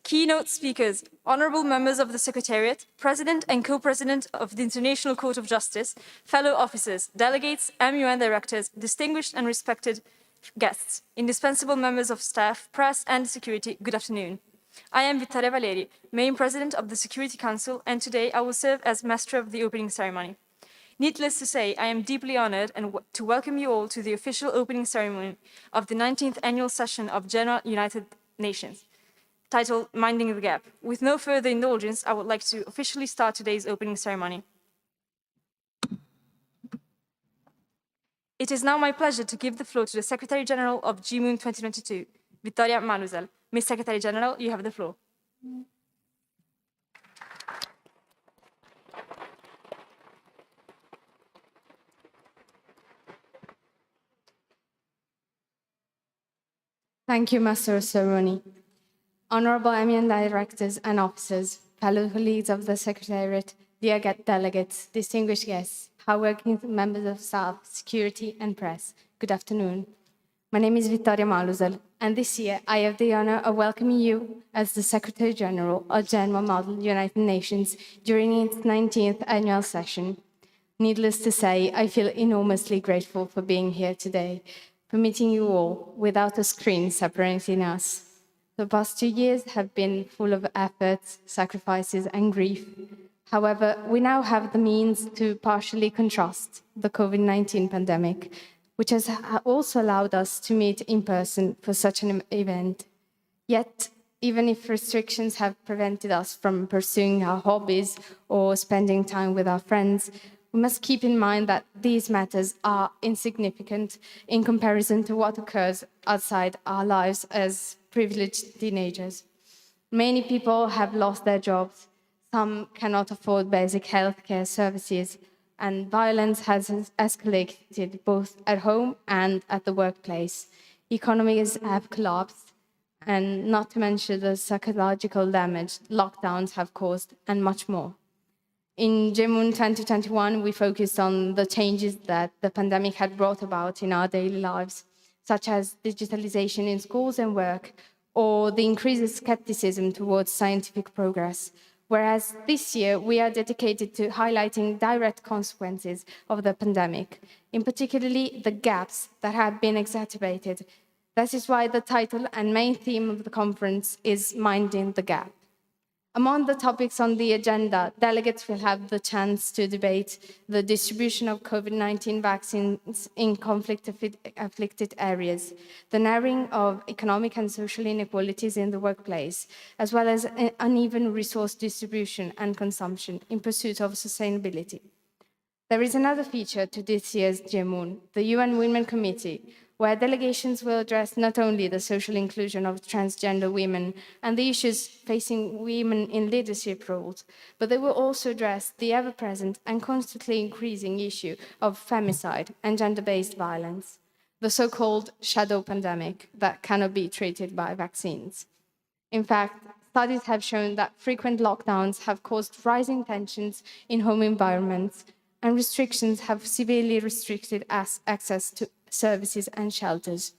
Keynote speakers, honorable members of the Secretariat, President and Co-President of the International Court of Justice, fellow officers, delegates, MUN directors, distinguished and respected guests, indispensable members of staff, press and security, good afternoon. I am Vittoria Valeri, main president of the Security Council, and today I will serve as master of the opening ceremony. Needless to say, I am deeply honored to welcome you all to the official opening ceremony of the 19th annual session of GeMUN United Nations, titled Minding the Gap. With no further indulgence, I would like to officially start today's opening ceremony. It is now my pleasure to give the floor to the Secretary General of GeMUN 2022, Vittoria Malusel. Ms. Secretary General, you have the floor. Thank you, Master of Ceremony. Honorable MUN directors and officers, fellow colleagues of the Secretariat, dear delegates, distinguished guests, hardworking members of staff, security, and press, good afternoon. My name is Vittoria Malusel, and this year I have the honor of welcoming you as the Secretary General of GeMUN Model United Nations during its 19th annual session. Needless to say, I feel enormously grateful for being here today, for meeting you all without a screen separating us. The past 2 years have been full of efforts, sacrifices, and grief. However, we now have the means to partially contrast the COVID-19 pandemic, which has also allowed us to meet in person for such an event. Yet, even if restrictions have prevented us from pursuing our hobbies or spending time with our friends, we must keep in mind that these matters are insignificant in comparison to what occurs outside our lives as privileged teenagers. Many people have lost their jobs, some cannot afford basic healthcare services, and violence has escalated both at home and at the workplace. Economies have collapsed, and not to mention the psychological damage lockdowns have caused, and much more. In GeMUN 2021, we focused on the changes that the pandemic had brought about in our daily lives, such as digitalization in schools and work, or the increased skepticism towards scientific progress. Whereas this year, we are dedicated to highlighting direct consequences of the pandemic, in particularly the gaps that have been exacerbated. That is why the title and main theme of the conference is Minding the Gap. Among the topics on the agenda, delegates will have the chance to debate the distribution of COVID-19 vaccines in conflict-afflicted areas, the narrowing of economic and social inequalities in the workplace, as well as uneven resource distribution and consumption in pursuit of sustainability. There is another feature to this year's GeMUN, the UN Women Committee, where delegations will address not only the social inclusion of transgender women and the issues facing women in leadership roles, but they will also address the ever-present and constantly increasing issue of femicide and gender-based violence, the so-called shadow pandemic that cannot be treated by vaccines. In fact, studies have shown that frequent lockdowns have caused rising tensions in home environments, and restrictions have severely restricted access to services and shelters.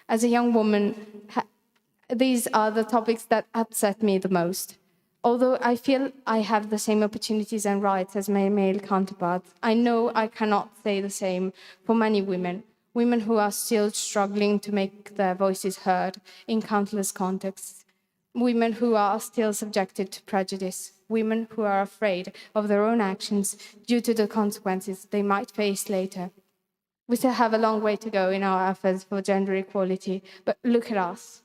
As a young woman, these are the topics that upset me the most. Although I feel I have the same opportunities and rights as my male counterparts, I know I cannot say the same for many women, women who are still struggling to make their voices heard in countless contexts, women who are still subjected to prejudice, women who are afraid of their own actions due to the consequences they might face later. We still have a long way to go in our efforts for gender equality, but look at us.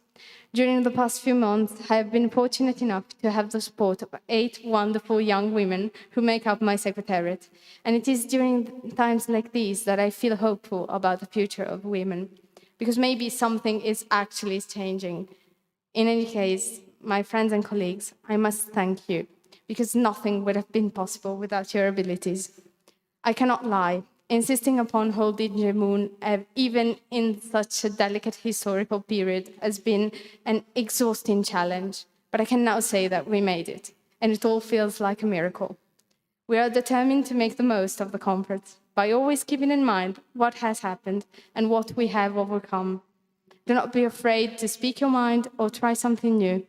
During the past few months, I have been fortunate enough to have the support of 8 wonderful young women who make up my secretariat. And it is during times like these that I feel hopeful about the future of women, because maybe something is actually changing. In any case, my friends and colleagues, I must thank you, because nothing would have been possible without your abilities. I cannot lie. Insisting upon holding GeMUN, even in such a delicate historical period, has been an exhausting challenge. But I can now say that we made it, and it all feels like a miracle. We are determined to make the most of the conference by always keeping in mind what has happened and what we have overcome. Do not be afraid to speak your mind or try something new.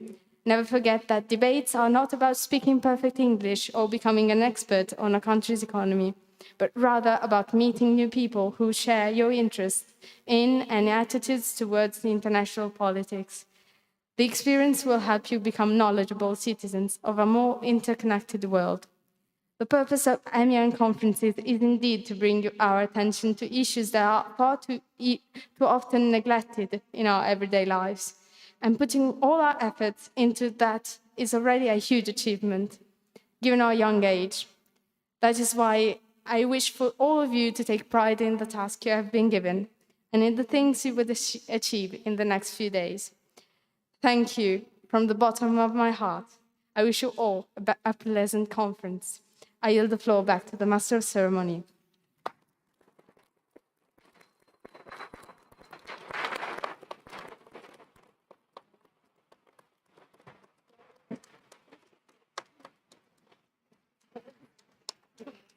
Never forget that debates are not about speaking perfect English or becoming an expert on a country's economy, but rather about meeting new people who share your interests in and attitudes towards the international politics. The experience will help you become knowledgeable citizens of a more interconnected world. The purpose of MUN conferences is indeed to bring our attention to issues that are far too often neglected in our everyday lives. And putting all our efforts into that is already a huge achievement, given our young age. That is why I wish for all of you to take pride in the task you have been given and in the things you will achieve in the next few days. Thank you from the bottom of my heart. I wish you all a pleasant conference. I yield the floor back to the Master of Ceremony.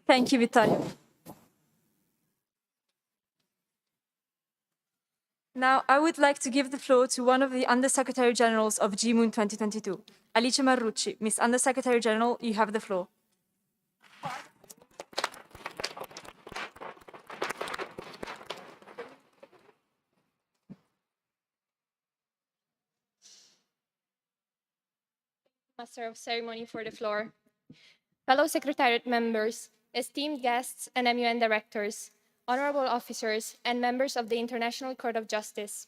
Thank you, Vittorio. Now, I would like to give the floor to one of the Undersecretary Generals of GeMUN 2022, Alice Marrucci. Miss Undersecretary General, you have the floor. Master of Ceremony for the floor. Fellow Secretariat members, esteemed guests and MUN directors, honorable officers, and members of the International Court of Justice.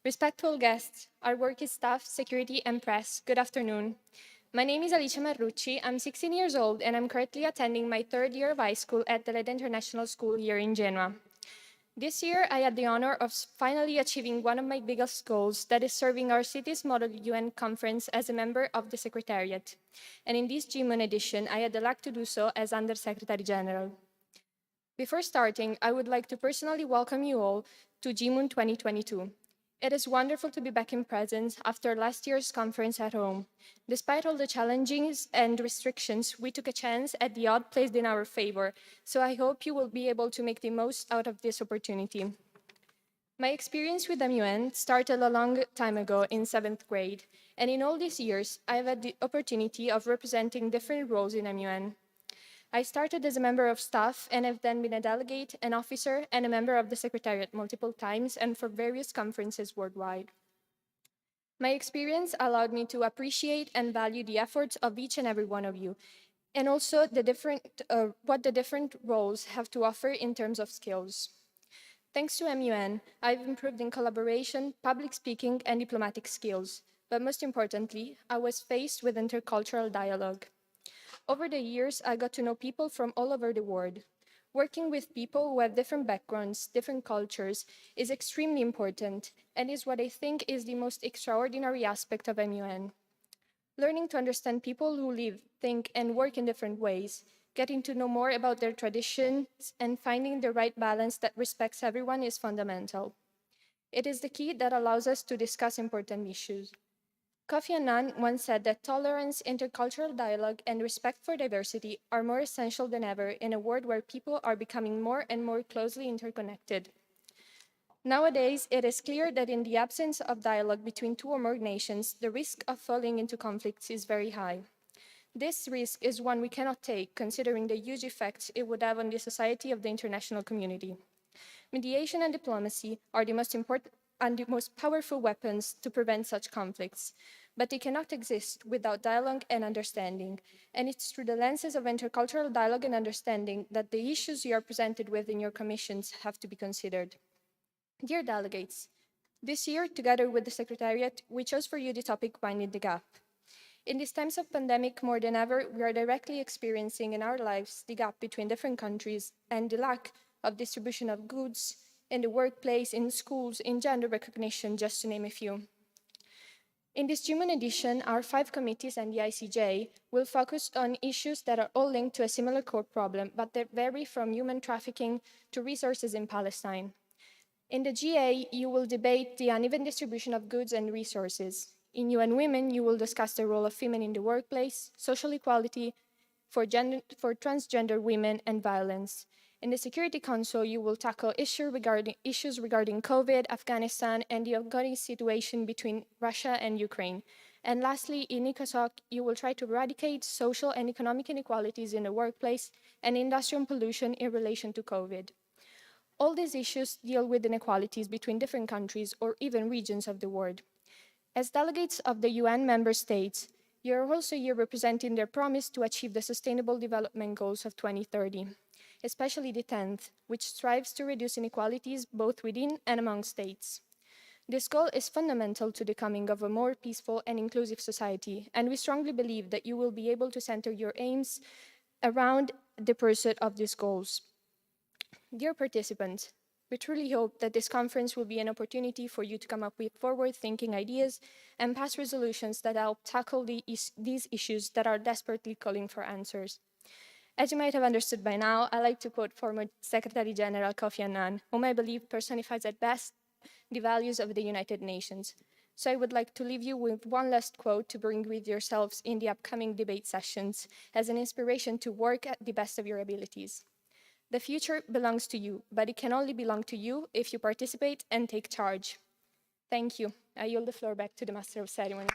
Respectful guests, our work staff, security, and press, good afternoon. My name is Alice Marrucci. I'm 16 years old, and I'm currently attending my third year of high school at the Leda International School here in Genoa. This year, I had the honor of finally achieving one of my biggest goals, that is serving our city's Model UN Conference as a member of the Secretariat. And in this GeMUN edition, I had the luck to do so as Undersecretary General. Before starting, I would like to personally welcome you all to GeMUN 2022. It is wonderful to be back in presence after last year's conference at home. Despite all the challenges and restrictions, we took a chance at the odds placed in our favor, so I hope you will be able to make the most out of this opportunity. My experience with MUN started a long time ago in 7th grade, and in all these years, I have had the opportunity of representing different roles in MUN. I started as a member of staff and have then been a delegate, an officer, and a member of the Secretariat multiple times and for various conferences worldwide. My experience allowed me to appreciate and value the efforts of each and every one of you, and also what the different roles have to offer in terms of skills. Thanks to MUN, I've improved in collaboration, public speaking, and diplomatic skills. But most importantly, I was faced with intercultural dialogue. Over the years, I got to know people from all over the world. Working with people who have different backgrounds, different cultures, is extremely important and is what I think is the most extraordinary aspect of MUN. Learning to understand people who live, think, and work in different ways, getting to know more about their traditions, and finding the right balance that respects everyone is fundamental. It is the key that allows us to discuss important issues. Kofi Annan once said that tolerance, intercultural dialogue, and respect for diversity are more essential than ever in a world where people are becoming more and more closely interconnected. Nowadays, it is clear that in the absence of dialogue between two or more nations, the risk of falling into conflicts is very high. This risk is one we cannot take, considering the huge effects it would have on the society of the international community. Mediation and diplomacy are the most important and the most powerful weapons to prevent such conflicts, but they cannot exist without dialogue and understanding, and it's through the lenses of intercultural dialogue and understanding that the issues you are presented with in your commissions have to be considered. Dear delegates, this year, together with the Secretariat, we chose for you the topic Winding the Gap. In these times of pandemic, more than ever, we are directly experiencing in our lives the gap between different countries and the lack of distribution of goods in the workplace, in schools, in gender recognition, just to name a few. In this GeMUN edition, our 5 committees and the ICJ will focus on issues that are all linked to a similar core problem, but that vary from human trafficking to resources in Palestine. In the GA, you will debate the uneven distribution of goods and resources. In UN Women, you will discuss the role of women in the workplace, social equality, for transgender women, and violence. In the Security Council, you will tackle issues regarding COVID, Afghanistan, and the ongoing situation between Russia and Ukraine. And lastly, in ECOSOC, you will try to eradicate social and economic inequalities in the workplace and industrial pollution in relation to COVID. All these issues deal with inequalities between different countries or even regions of the world. As delegates of the UN member states, you're also here representing their promise to achieve the Sustainable Development Goals of 2030, especially the 10th, which strives to reduce inequalities both within and among states. This goal is fundamental to the coming of a more peaceful and inclusive society, and we strongly believe that you will be able to center your aims around the pursuit of these goals. Dear participants, we truly hope that this conference will be an opportunity for you to come up with forward-thinking ideas and pass resolutions that help tackle these issues that are desperately calling for answers. As you might have understood by now, I like to quote former Secretary General Kofi Annan, whom I believe personifies at best the values of the United Nations. So I would like to leave you with one last quote to bring with yourselves in the upcoming debate sessions as an inspiration to work at the best of your abilities. The future belongs to you, but it can only belong to you if you participate and take charge. Thank you. I yield the floor back to the Master of Ceremony.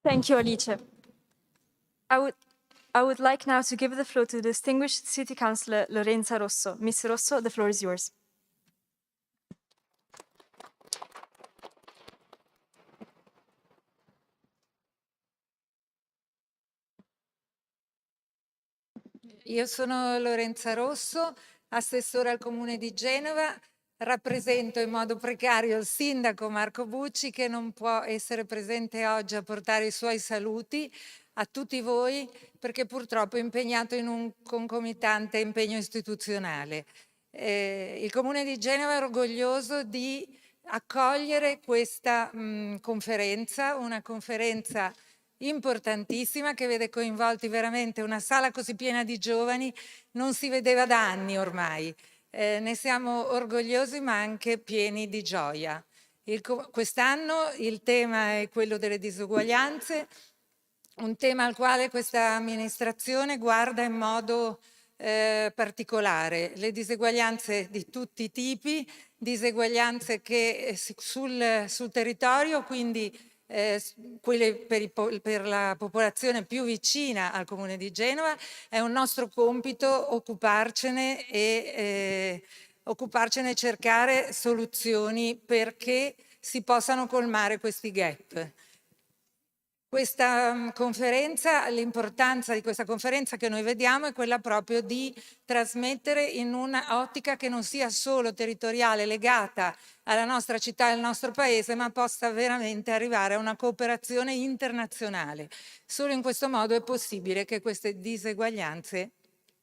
Thank you, Alice. I would like now to give the floor to the distinguished City Councillor Lorenza Rosso. Ms. Rosso, the floor is yours. Io sono Lorenza Rosso, assessore al Comune di Genova, rappresento in modo precario il sindaco Marco Bucci che non può essere presente oggi a portare i suoi saluti a tutti voi perché purtroppo è impegnato in un concomitante impegno istituzionale. Il Comune di Genova è orgoglioso di accogliere questa conferenza, una conferenza importantissima che vede coinvolti veramente una sala così piena di giovani, non si vedeva da anni ormai. Ne siamo orgogliosi ma anche pieni di gioia. Quest'anno il tema è quello delle disuguaglianze, un tema al quale questa amministrazione guarda in modo particolare. Le diseguaglianze di tutti i tipi, diseguaglianze che sul territorio, quindi quelle per la popolazione più vicina al Comune di Genova, è un nostro compito occuparcene e cercare soluzioni perché si possano colmare questi gap. Questa conferenza, l'importanza di questa conferenza che noi vediamo è quella proprio di trasmettere in un'ottica che non sia solo territoriale, legata alla nostra città e al nostro paese, ma possa veramente arrivare a una cooperazione internazionale. Solo in questo modo è possibile che queste diseguaglianze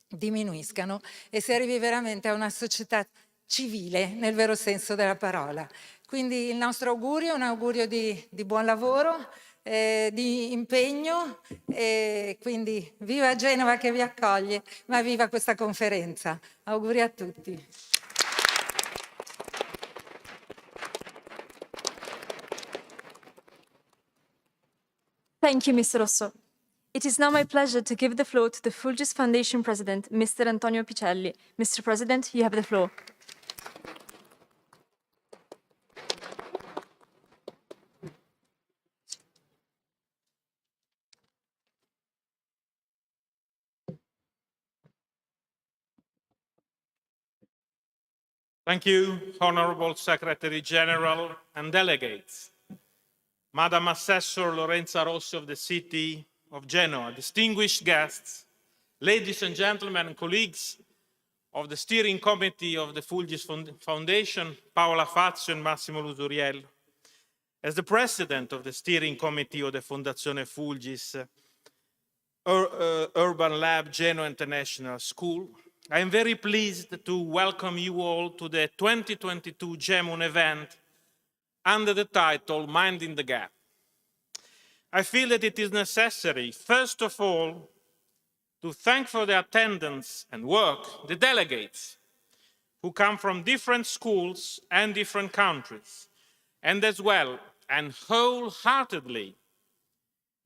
diminuiscano e si arrivi veramente a una società civile nel vero senso della parola. Quindi il nostro augurio è un augurio di buon lavoro, di impegno, e quindi viva Genova che vi accoglie, ma viva questa conferenza. Auguri a tutti. Thank you, Mr. Rosso. It is now my pleasure to give the floor to the Fulgis Foundation President, Mr. Antonio Picelli. Mr. President, you have the floor. Thank you, Honorable Secretary General and delegates. Madam Assessor Lorenza Rossi of the City of Genoa, distinguished guests, ladies and gentlemen and colleagues of the Steering Committee of the Fulgis Foundation, Paola Fazio and Massimo Lusuriello. As the President of the Steering Committee of the Fondazione Fulgis Urban Lab Genoa International School, I am very pleased to welcome you all to the 2022 GeMUN event under the title Minding the Gap. I feel that it is necessary, first of all, to thank for their attendance and work the delegates who come from different schools and different countries, and as well and wholeheartedly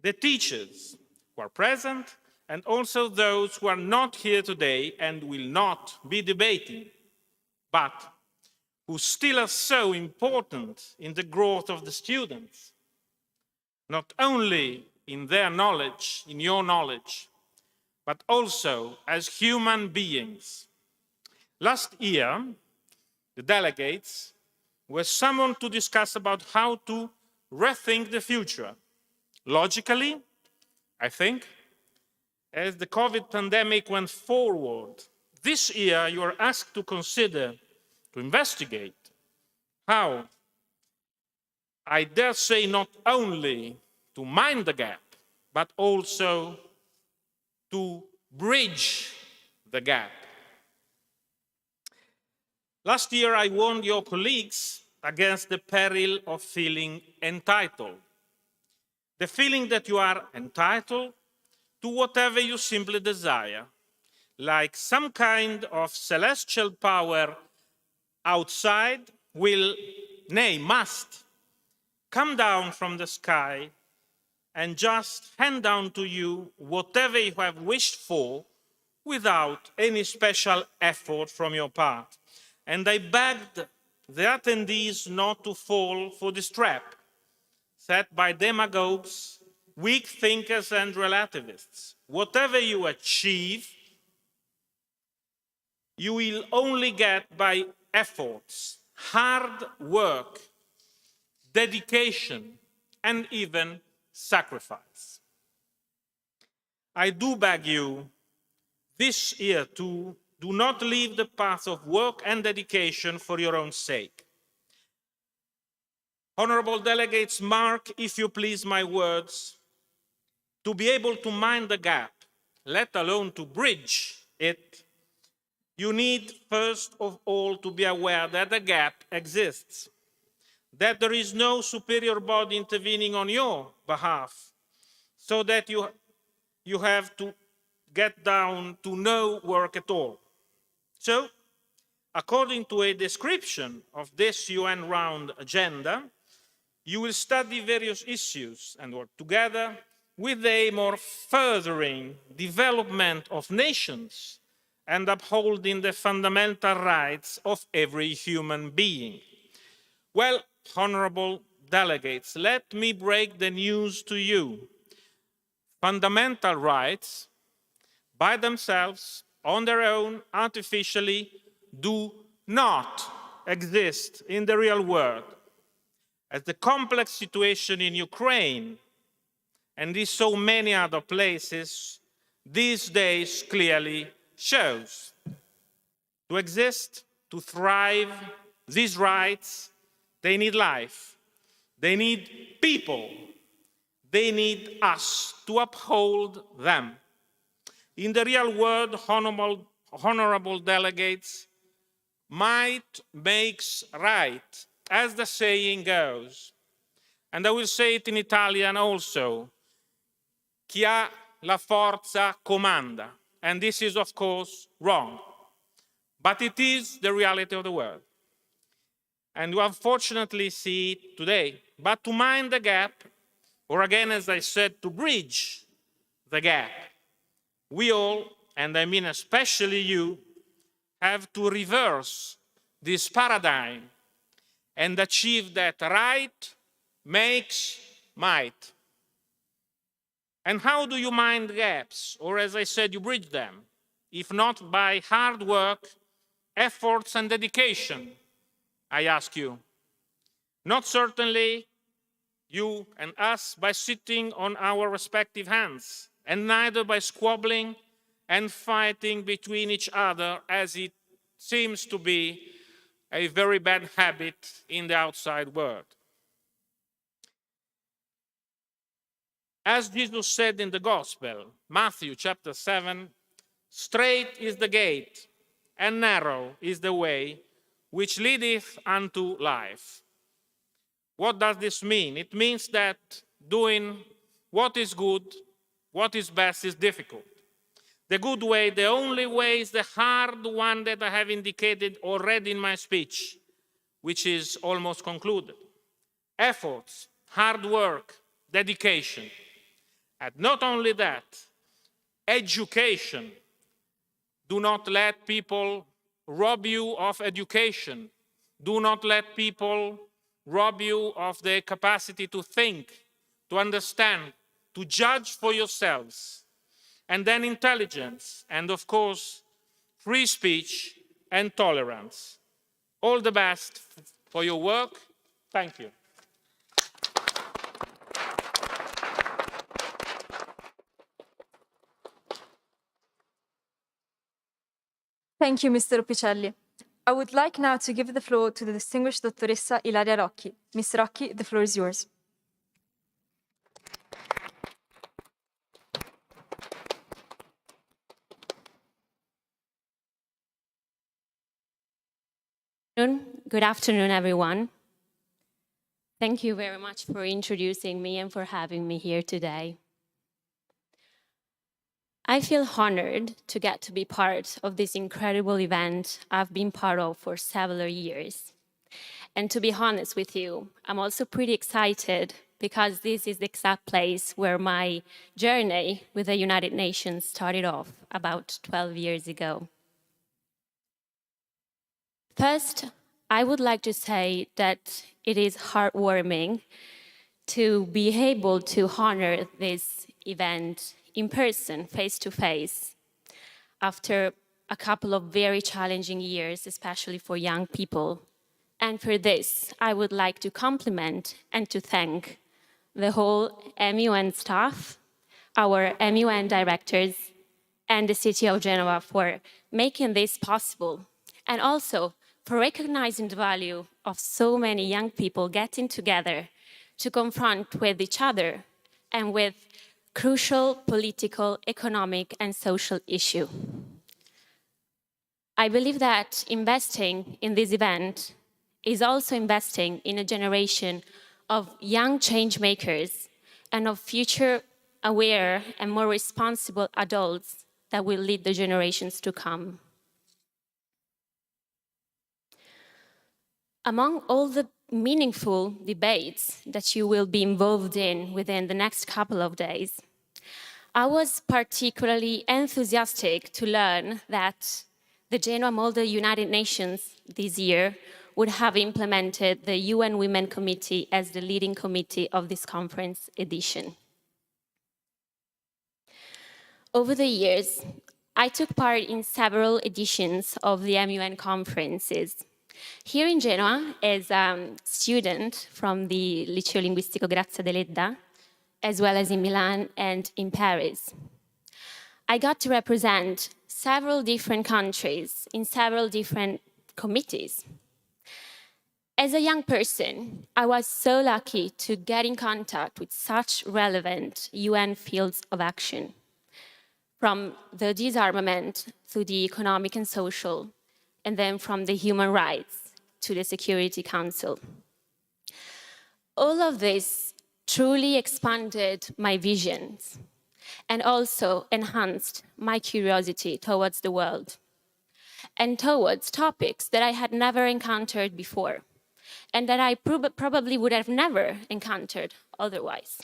the teachers who are present and also those who are not here today and will not be debating, but who still are so important in the growth of the students, not only in their knowledge, in your knowledge, but also as human beings. Last year, the delegates were summoned to discuss about how to rethink the future. Logically, I think, as the COVID pandemic went forward, this year you are asked to consider, to investigate how, I dare say, not only to mind the gap, but also to bridge the gap. Last year, I warned your colleagues against the peril of feeling entitled. The feeling that you are entitled to whatever you simply desire, like some kind of celestial power outside will, nay, must, come down from the sky and just hand down to you whatever you have wished for without any special effort from your part. And I begged the attendees not to fall for this trap set by demagogues, weak thinkers, and relativists. Whatever you achieve, you will only get by efforts, hard work, dedication, and even sacrifice. I do beg you this year to do not leave the path of work and dedication for your own sake. Honorable delegates, mark, if you please, my words. To be able to mind the gap, let alone to bridge it, you need first of all to be aware that the gap exists, that there is no superior body intervening on your behalf, so that you have to get down to no work at all. So, according to a description of this UN round agenda, you will study various issues and work together with the aim of furthering development of nations and upholding the fundamental rights of every human being. Well, honorable delegates, let me break the news to you. Fundamental rights, by themselves, on their own, artificially, do not exist in the real world. As the complex situation in Ukraine and in so many other places these days clearly shows. To exist, to thrive, these rights, they need life, they need people, they need us to uphold them. In the real world, honorable delegates, might makes right, as the saying goes. And I will say it in Italian also. Chi ha la forza comanda. And this is, of course, wrong. But it is the reality of the world. And you unfortunately see it today. But to mind the gap, or again, as I said, to bridge the gap, we all, and I mean especially you, have to reverse this paradigm and achieve that right makes might. And how do you mind gaps? Or as I said, you bridge them, if not by hard work, efforts, and dedication, I ask you. Not certainly you and us by sitting on our respective hands, and neither by squabbling and fighting between each other, as it seems to be a very bad habit in the outside world. As Jesus said in the Gospel, Matthew chapter 7, straight is the gate, and narrow is the way which leadeth unto life. What does this mean? It means that doing what is good, what is best, is difficult. The good way, the only way, is the hard one that I have indicated already in my speech, which is almost concluded. Efforts, hard work, dedication. And not only that, education. Do not let people rob you of education. Do not let people rob you of the capacity to think, to understand, to judge for yourselves. And then intelligence, and of course, free speech and tolerance. All the best for your work. Thank you. Thank you, Mr. Picelli. I would like now to give the floor to the distinguished Dottoressa Ilaria Rocchi. Ms. Rocchi, the floor is yours. Good afternoon, everyone. Thank you very much for introducing me and for having me here today. I feel honored to get to be part of this incredible event I've been part of for several years. And to be honest with you, I'm also pretty excited because this is the exact place where my journey with the United Nations started off about 12 years ago. First, I would like to say that it is heartwarming to be able to honor this event in person, face to face, after a couple of very challenging years, especially for young people. And for this, I would like to compliment and to thank the whole MUN staff, our MUN directors, and the City of Genoa for making this possible, and also for recognizing the value of so many young people getting together to confront with each other and with crucial political, economic, and social issues. I believe that investing in this event is also investing in a generation of young change makers and of future aware and more responsible adults that will lead the generations to come. Among all the meaningful debates that you will be involved in within the next couple of days, I was particularly enthusiastic to learn that the Genoa Model United Nations this year would have implemented the UN Women Committee as the leading committee of this conference edition. Over the years, I took part in several editions of the MUN conferences. Here in Genoa, as a student from the Liceo Linguistico Grazia Deledda, as well as in Milan and in Paris, I got to represent several different countries in several different committees. As a young person, I was so lucky to get in contact with such relevant UN fields of action, from the disarmament to the economic and social, and then from the human rights to the Security Council. All of this truly expanded my visions and also enhanced my curiosity towards the world and towards topics that I had never encountered before and that I probably would have never encountered otherwise.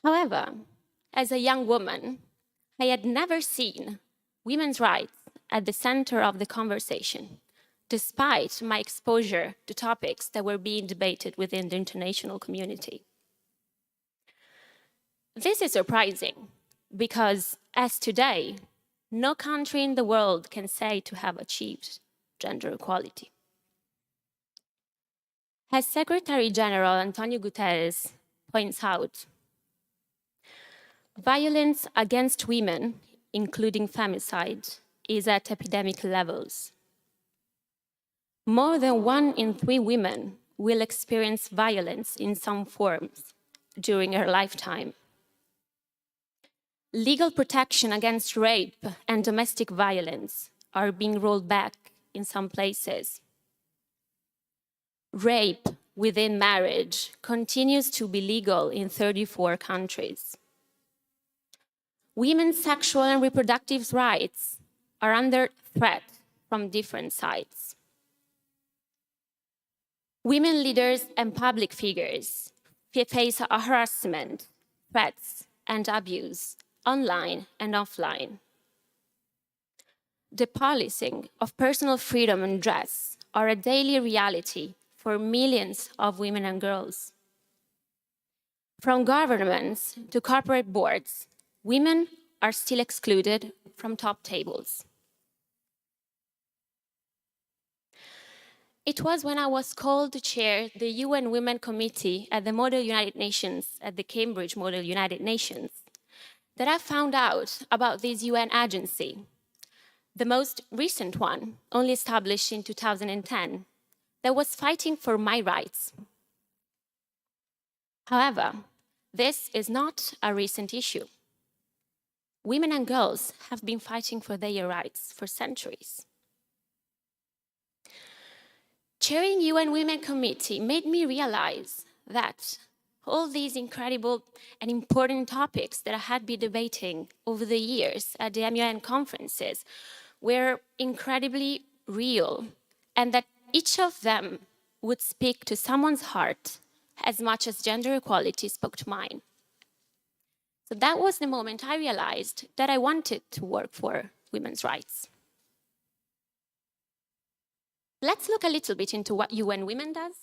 However, as a young woman, I had never seen women's rights at the center of the conversation, despite my exposure to topics that were being debated within the international community. This is surprising because, as today, no country in the world can say to have achieved gender equality. As Secretary General Antonio Guterres points out, violence against women, including femicide, is at epidemic levels. More than 1 in 3 women will experience violence in some forms during her lifetime. Legal protection against rape and domestic violence are being rolled back in some places. Rape within marriage continues to be legal in 34 countries. Women's sexual and reproductive rights are under threat from different sides. Women leaders and public figures face harassment, threats, and abuse, online and offline. The policing of personal freedom and dress are a daily reality for millions of women and girls. From governments to corporate boards, women are still excluded from top tables. It was when I was called to chair the UN Women Committee at the Model United Nations, at the Cambridge Model United Nations, that I found out about this UN agency, the most recent one, only established in 2010, that was fighting for my rights. However, this is not a recent issue. Women and girls have been fighting for their rights for centuries. Chairing UN Women Committee made me realize that all these incredible and important topics that I had been debating over the years at the MUN conferences were incredibly real, and that each of them would speak to someone's heart as much as gender equality spoke to mine. So that was the moment I realized that I wanted to work for women's rights. Let's look a little bit into what UN Women does.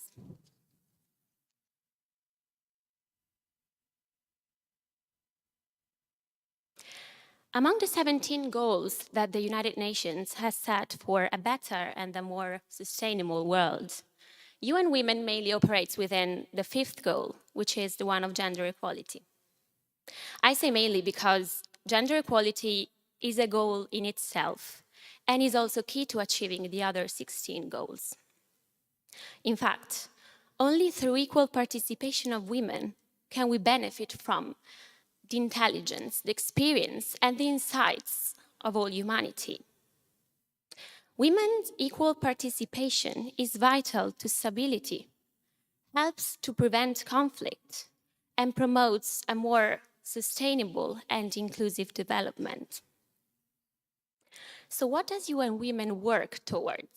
Among the 17 goals that the United Nations has set for a better and a more sustainable world, UN Women mainly operates within the 5th goal, which is the one of gender equality. I say mainly because gender equality is a goal in itself and is also key to achieving the other 16 goals. In fact, only through equal participation of women can we benefit from the intelligence, the experience, and the insights of all humanity. Women's equal participation is vital to stability, helps to prevent conflict, and promotes a more sustainable and inclusive development. So what does UN Women work towards?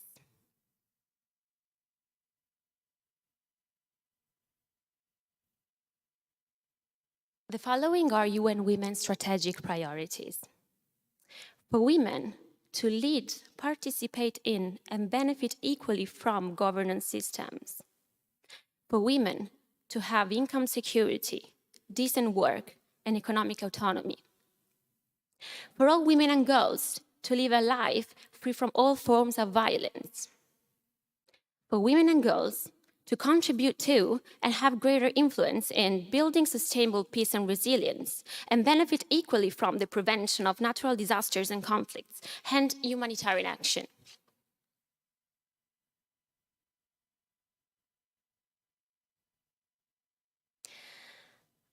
The following are UN Women's strategic priorities. For women to lead, participate in, and benefit equally from governance systems. For women to have income security, decent work, and economic autonomy. For all women and girls to live a life free from all forms of violence. For women and girls to contribute to and have greater influence in building sustainable peace and resilience, and benefit equally from the prevention of natural disasters and conflicts, and humanitarian action.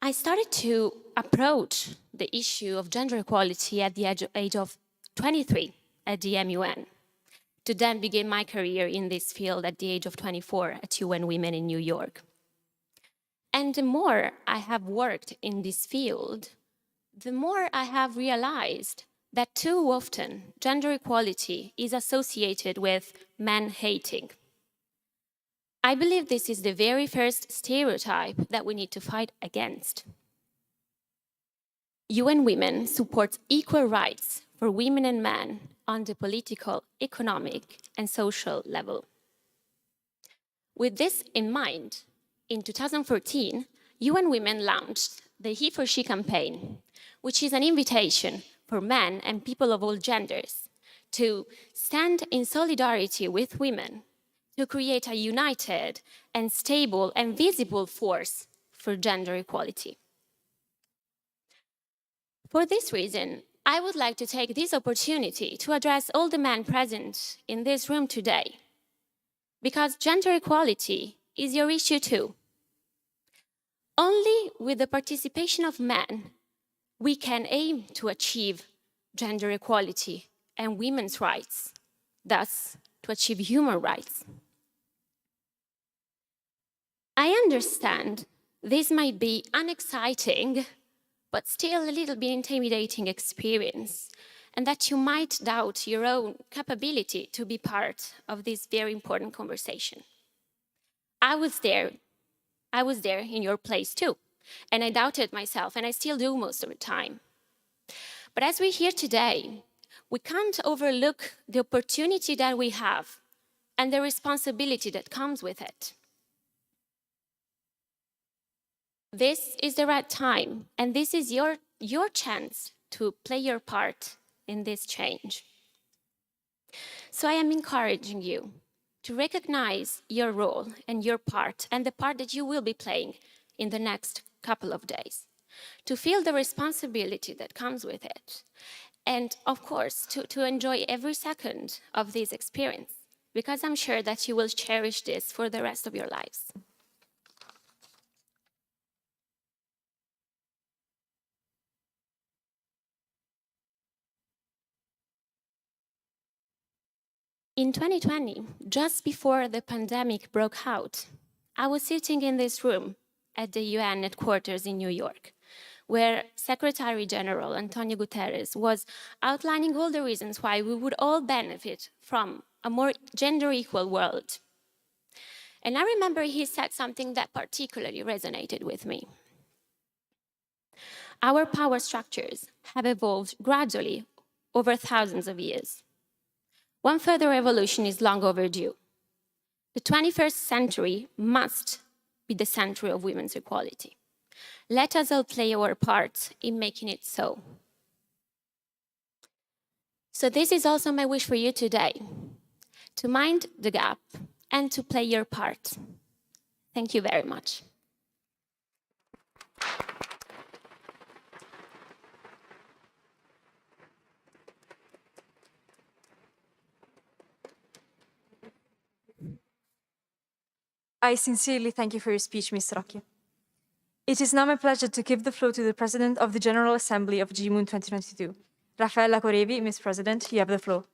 I started to approach the issue of gender equality at the age of 23 at the MUN, to then begin my career in this field at the age of 24 at UN Women in New York. And the more I have worked in this field, the more I have realized that too often gender equality is associated with men hating. I believe this is the very first stereotype that we need to fight against. UN Women supports equal rights for women and men on the political, economic, and social level. With this in mind, in 2014, UN Women launched the He for She campaign, which is an invitation for men and people of all genders to stand in solidarity with women to create a united and stable and visible force for gender equality. For this reason, I would like to take this opportunity to address all the men present in this room today, because gender equality is your issue too. Only with the participation of men, we can aim to achieve gender equality and women's rights, thus to achieve human rights. I understand this might be unexciting, but still a little bit intimidating experience, and that you might doubt your own capability to be part of this very important conversation. I was there in your place too. and I doubted myself, and I still do most of the time. But as we hear today, we can't overlook the opportunity that we have and the responsibility that comes with it. This is the right time, and this is your chance to play your part in this change. So I am encouraging you to recognize your role and your part, and the part that you will be playing in the next couple of days, to feel the responsibility that comes with it, and of course, to enjoy every second of this experience, because I'm sure that you will cherish this for the rest of your lives. In 2020, just before the pandemic broke out, I was sitting in this room at the UN headquarters in New York, where Secretary General Antonio Guterres was outlining all the reasons why we would all benefit from a more gender equal world. And I remember he said something that particularly resonated with me. Our power structures have evolved gradually over thousands of years. One further revolution is long overdue. The 21st century must be the century of women's equality. Let us all play our part in making it so. So this is also my wish for you today, to mind the gap and to play your part. Thank you very much. I sincerely thank you for your speech, Mr. Rocchi. It is now my pleasure to give the floor to the President of the General Assembly of GeMUN 2022, Raffaella Corevi. Ms. President, you have the floor.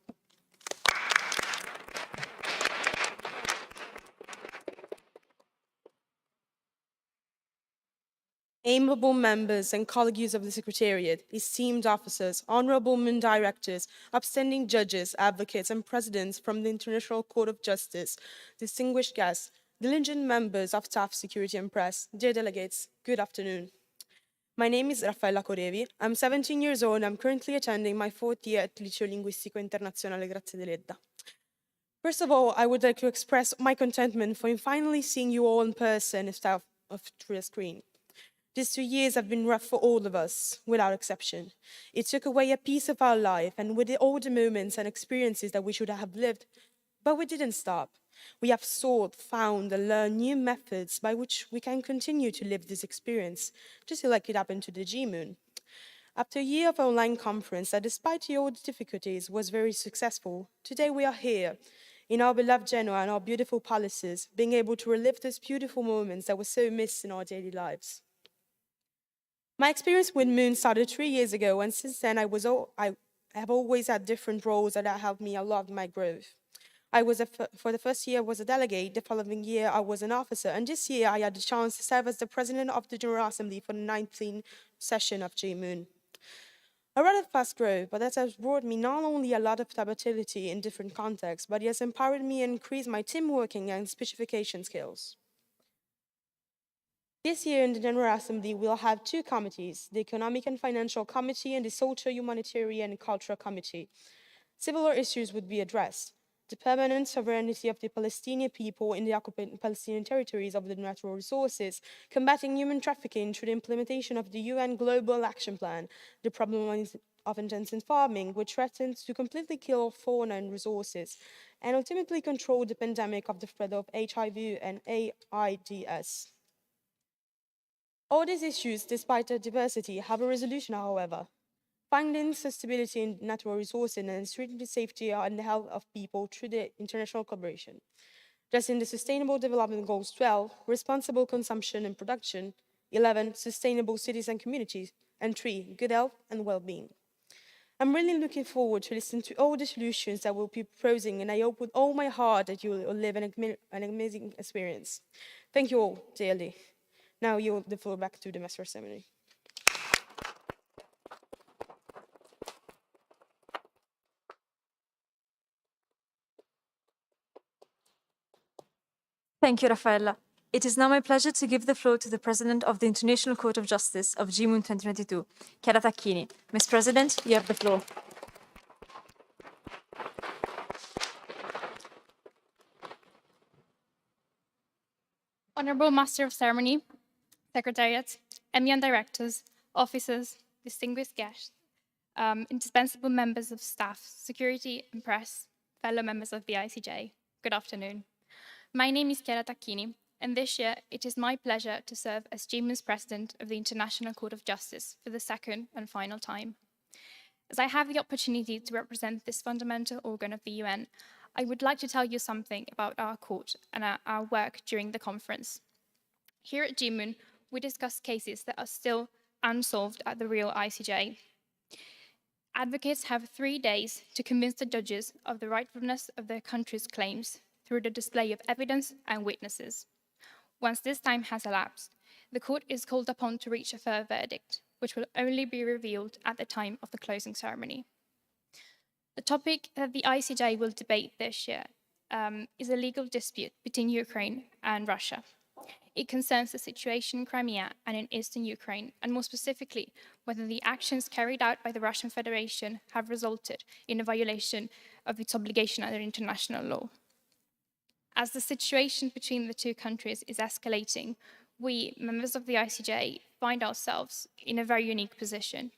Amiable members and colleagues of the Secretariat, esteemed officers, honorable men directors, upstanding judges, advocates, and presidents from the International Court of Justice, distinguished guests, diligent members of staff, security, and press, dear delegates, good afternoon. My name is Raffaella Corevi. I'm 17 years old and I'm currently attending my 4th year at Liceo Linguistico Internazionale Grazia Deledda. First of all, I would like to express my contentment for finally seeing you all in person instead of through a screen. These 2 years have been rough for all of us, without exception. It took away a piece of our life, and with all the moments and experiences that we should have lived, but we didn't stop. We have sought, found, and learned new methods by which we can continue to live this experience, just like it happened to the GeMUN. After a year of online conference that, despite all the difficulties, was very successful, today we are here, in our beloved Genoa and our beautiful palaces, being able to relive those beautiful moments that were so missed in our daily lives. My experience with MUN started 3 years ago, and since then I have always had different roles that have helped me a lot in my growth. For the first year I was a delegate, the following year I was an officer, and this year I had the chance to serve as the president of the General Assembly for the 19th session of GeMUN. A rather fast growth, but that has brought me not only a lot of stability in different contexts, but it has empowered me and increased my team working and specification skills. This year in the General Assembly, we'll have 2 committees, the Economic and Financial Committee and the Social, Humanitarian and Cultural Committee. Similar issues would be addressed: the permanent sovereignty of the Palestinian people in the occupied Palestinian territories of the natural resources, combating human trafficking through the implementation of the UN Global Action Plan, the problem of intensive farming, which threatens to completely kill fauna and resources, and ultimately control the pandemic of the spread of HIV and AIDS. All these issues, despite their diversity, have a resolution, however: finding sustainability in natural resources and ensuring the safety and the health of people through the international collaboration. Just in the Sustainable Development Goals 12, responsible consumption and production; 11, sustainable cities and communities; and 3, good health and well-being. I'm really looking forward to listening to all the solutions that we'll be proposing, and I hope with all my heart that you will live an amazing experience. Thank you all dearly. Now you the floor back to the Master Assembly. Thank you, Raffaella. It is now my pleasure to give the floor to the President of the International Court of Justice of GeMUN 2022, Chiara Tacchini. Ms. President, you have the floor. Honorable Master of Ceremony, Secretariat, MUN Directors, Officers, distinguished guests, indispensable members of staff, security and press, fellow members of the ICJ, good afternoon. My name is Chiara Tacchini, and this year it is my pleasure to serve as GeMUN's President of the International Court of Justice for the second and final time. As I have the opportunity to represent this fundamental organ of the UN, I would like to tell you something about our court and our work during the conference. Here at GeMUN, we discuss cases that are still unsolved at the real ICJ. Advocates have 3 days to convince the judges of the rightfulness of their country's claims through the display of evidence and witnesses. Once this time has elapsed, the court is called upon to reach a fair verdict, which will only be revealed at the time of the closing ceremony. The topic that the ICJ will debate this year is a legal dispute between Ukraine and Russia. It concerns the situation in Crimea and in eastern Ukraine, and more specifically, whether the actions carried out by the Russian Federation have resulted in a violation of its obligation under international law. As the situation between the two countries is escalating, we, members of the ICJ, find ourselves in a very unique position.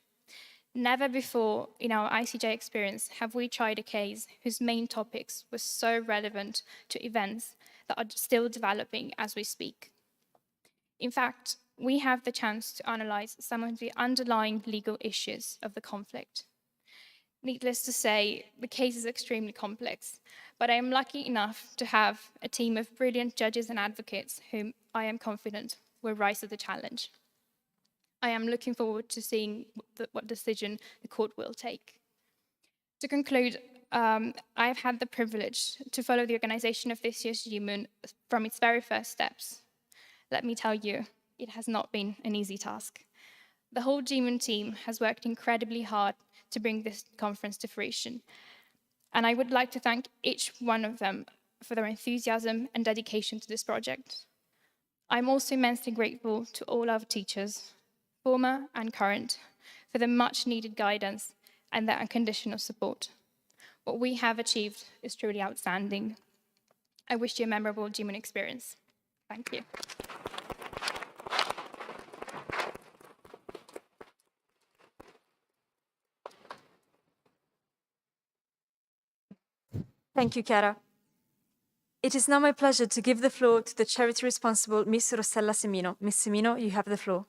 Never before in our ICJ experience have we tried a case whose main topics were so relevant to events that are still developing as we speak. In fact, we have the chance to analyze some of the underlying legal issues of the conflict. Needless to say, the case is extremely complex, but I am lucky enough to have a team of brilliant judges and advocates whom I am confident will rise to the challenge. I am looking forward to seeing what decision the court will take. To conclude, I have had the privilege to follow the organization of this year's GeMUN from its very first steps. Let me tell you, it has not been an easy task. The whole GeMUN team has worked incredibly hard to bring this conference to fruition. And I would like to thank each one of them for their enthusiasm and dedication to this project. I'm also immensely grateful to all our teachers, former and current, for the much needed guidance and their unconditional support. What we have achieved is truly outstanding. I wish you a memorable GeMUN experience. Thank you. Thank you, Chiara. It is now my pleasure to give the floor to the charity responsible, Miss Rossella Semino. Miss Semino, you have the floor.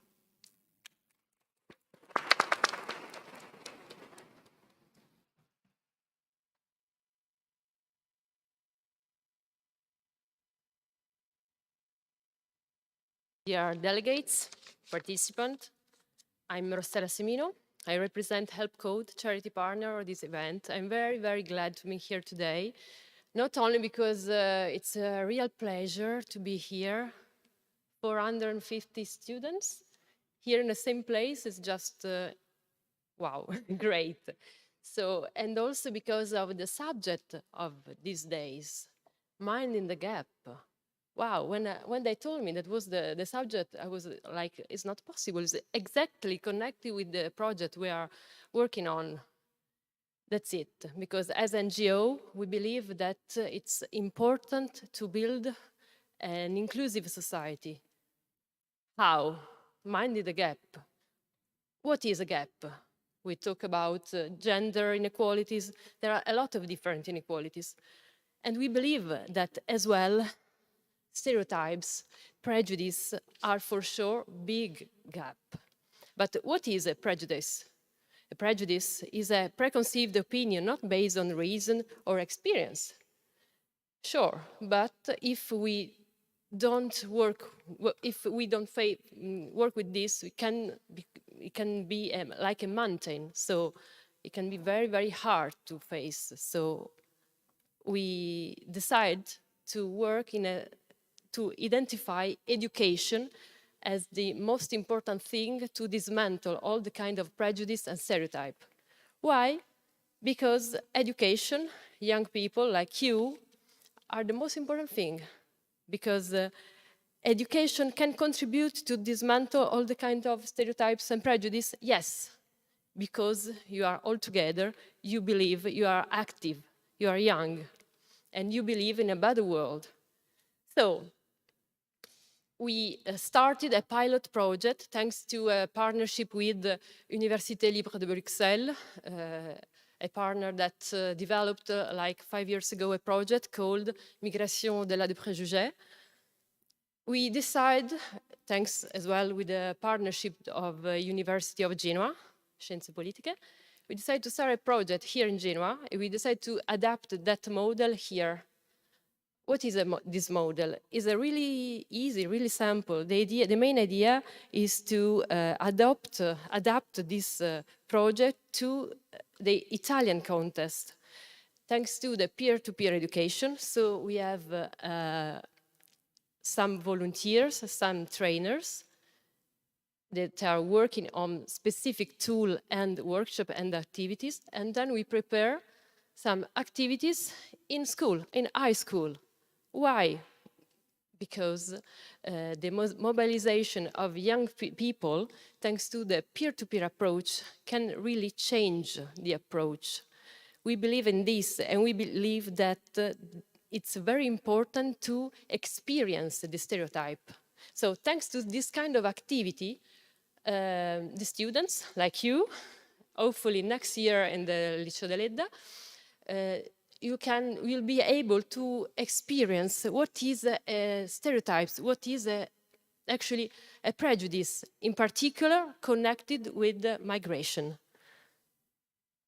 Dear delegates, participants, I'm Rossella Semino. I represent Help Code, charity partner of this event. I'm very, very glad to be here today, not only because it's a real pleasure to be here, 450 students here in the same place is just, wow, great. So, and also because of the subject of these days, minding the gap. Wow, when they told me that was the subject, I was like, it's not possible. It's exactly connected with the project we are working on. That's it. Because as NGO, we believe that it's important to build an inclusive society. How? Minding the gap. What is a gap? We talk about gender inequalities. There are a lot of different inequalities. And we believe that as well, stereotypes, prejudice are for sure big gap. But what is a prejudice? A prejudice is a preconceived opinion not based on reason or experience. Sure, but if we don't work with this, it can be like a mountain. So it can be very, very hard to face. So we decide to work to identify education as the most important thing to dismantle all the kind of prejudice and stereotype. Why? Because education, young people like you, are the most important thing. Because education can contribute to dismantle all the kind of stereotypes and prejudice? Yes, because you are all together, you believe, you are active, you are young, and you believe in a better world. So we started a pilot project thanks to a partnership with Université Libre de Bruxelles, a partner that developed like 5 years ago a project called Migration de la de Préjugés. We decided, thanks as well with the partnership of University of Genoa, Scienze Politiche, we decided to start a project here in Genoa, and we decided to adapt that model here. What is this model? It's a really easy, really simple. The main idea is to adapt this project to the Italian context, thanks to the peer-to-peer education. So we have some volunteers, some trainers that are working on specific tool and workshop and activities. And then we prepare some activities in school, in high school. Why? Because the mobilization of young people, thanks to the peer-to-peer approach, can really change the approach. We believe in this, and we believe that it's very important to experience the stereotype. So thanks to this kind of activity, the students, like you, hopefully next year in the Liceo de Ledda, will be able to experience what is stereotypes, what is actually a prejudice, in particular connected with migration.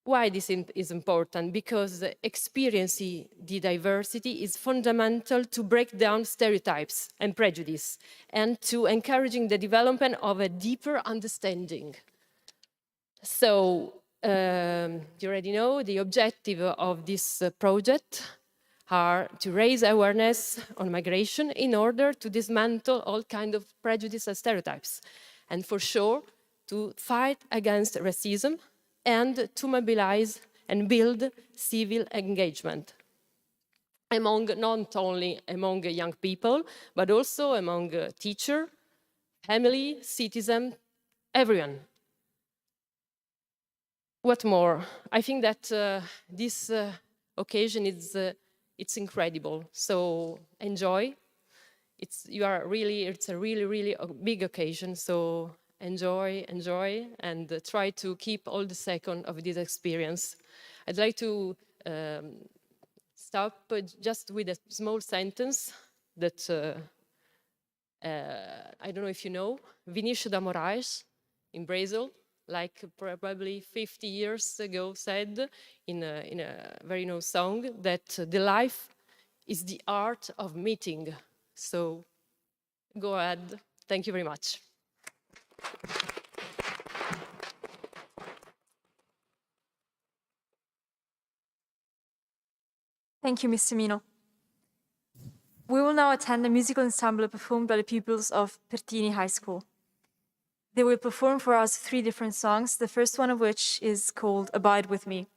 Why this is important? Because experiencing the diversity is fundamental to break down stereotypes and prejudice, and to encouraging the development of a deeper understanding. So, you already know the objective of this project are to raise awareness on migration in order to dismantle all kinds of prejudice and stereotypes, and for sure to fight against racism and to mobilize and build civil engagement not only among young people, but also among teachers, family, citizens, everyone. What more? I think that this occasion is it's incredible. So enjoy. It's a really big occasion. So enjoy, and try to keep all the second of this experience. I'd like to stop just with a small sentence that I don't know if you know, Vinícius de Moraes in Brazil, like probably 50 years ago, said in a very known song that the life is the art of meeting. So go ahead. Thank you very much. Thank you, Mr. Mino. We will now attend a musical ensemble performed by the pupils of Pertini High School. They will perform for us 3 different songs, the first one of which is called Abide With Me.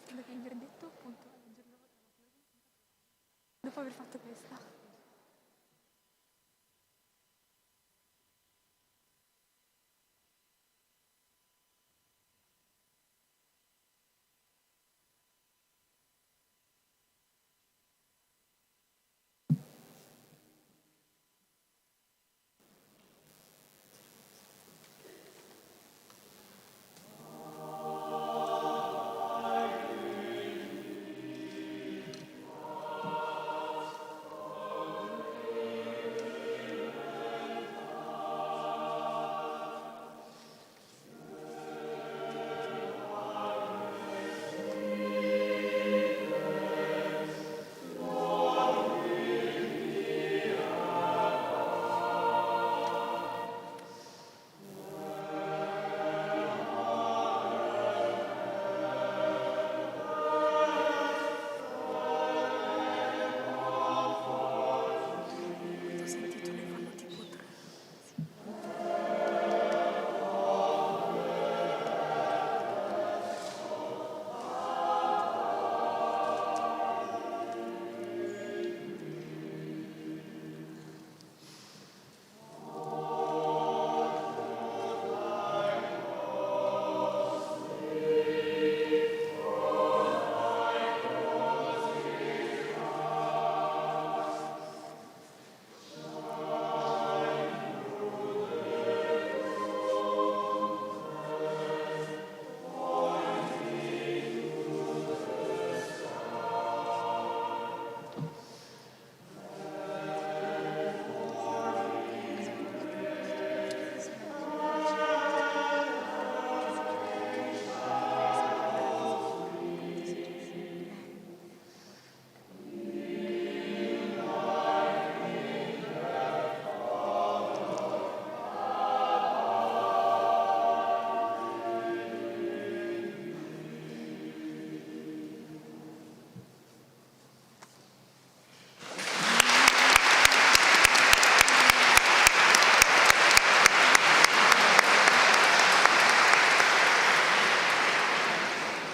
Quello che gli ho detto appunto il giorno dopo aver fatto questa.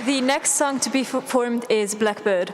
The next song to be performed is Blackbird.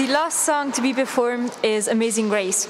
The last song to be performed is Amazing Grace.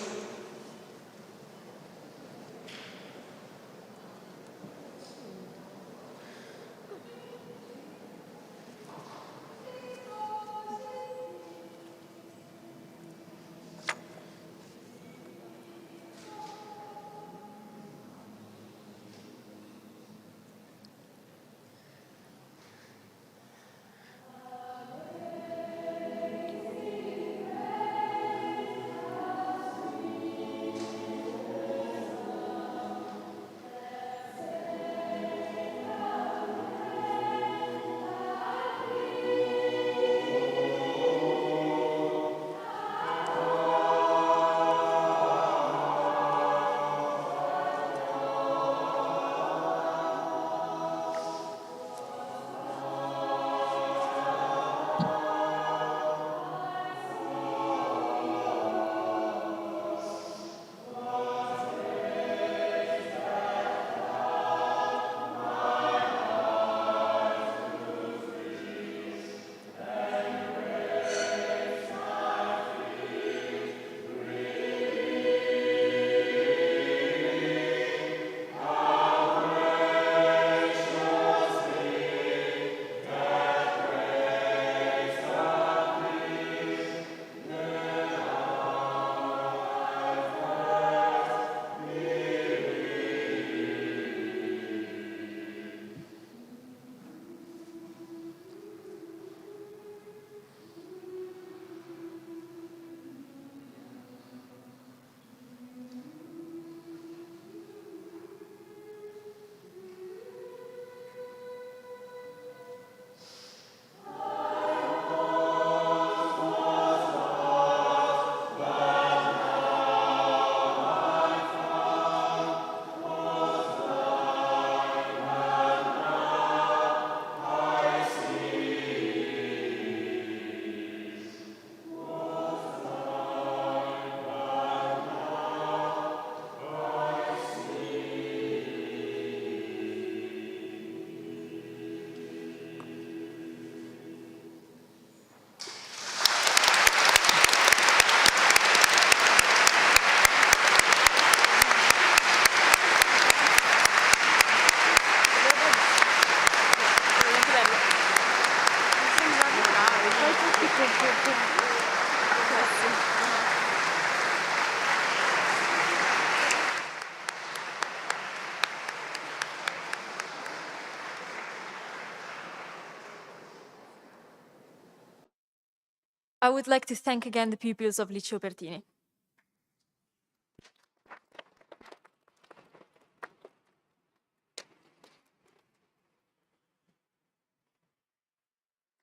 I would like to thank again the pupils of Liceo Pertini.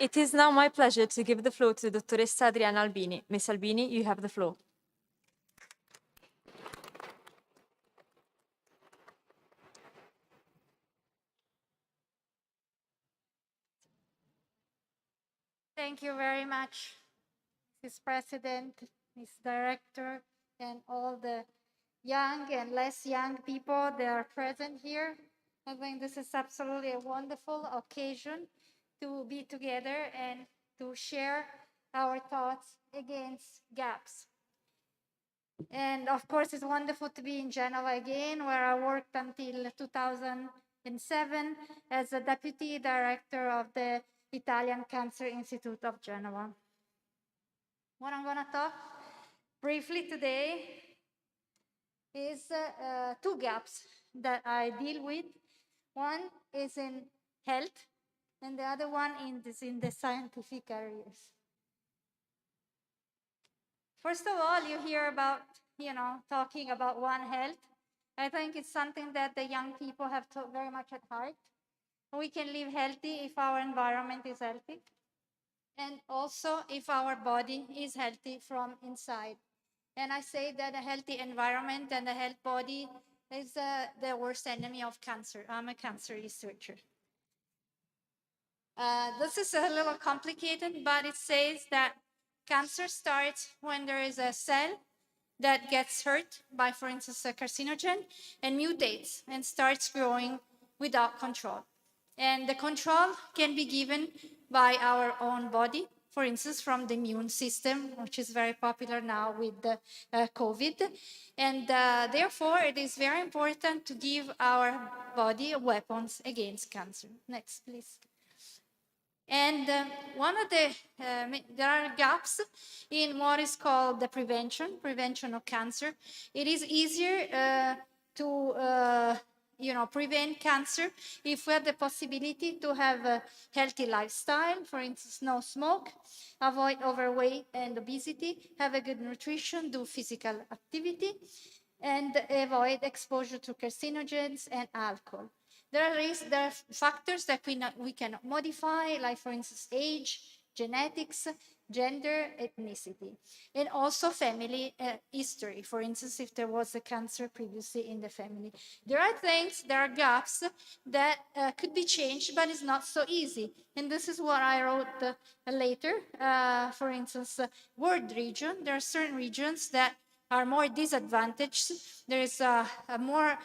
It is now my pleasure to give the floor to Dottoressa Adriana Albini. Miss Albini, you have the floor. Thank you very much, Mrs. President, Ms. Director, and all the young and less young people that are present here. I think this is absolutely a wonderful occasion to be together and to share our thoughts against gaps. And of course, it's wonderful to be in Genova again, where I worked until 2007 as a deputy director of the Italian Cancer Institute of Genova. What I'm going to talk briefly today is two gaps that I deal with. One is in health, and the other one is in the scientific areas. First of all, you hear about, talking about One Health. I think it's something that the young people have very much at heart. We can live healthy if our environment is healthy, and also if our body is healthy from inside. And I say that a healthy environment and a healthy body is the worst enemy of cancer. I'm a cancer researcher. This is a little complicated, but it says that cancer starts when there is a cell that gets hurt by, for instance, a carcinogen and mutates and starts growing without control. And the control can be given by our own body, for instance, from the immune system, which is very popular now with the COVID. And therefore, it is very important to give our body weapons against cancer. Next, please. And one of there are gaps in what is called the prevention of cancer. It is easier to prevent cancer if we have the possibility to have a healthy lifestyle, for instance, no smoke, avoid overweight and obesity, have a good nutrition, do physical activity, and avoid exposure to carcinogens and alcohol. There are factors that we cannot modify, like, for instance, age, genetics, gender, ethnicity, and also family history. For instance, if there was a cancer previously in the family. There are gaps that could be changed, but it's not so easy. And this is what I wrote later. For instance, world region, there are certain regions that are more disadvantaged. There is more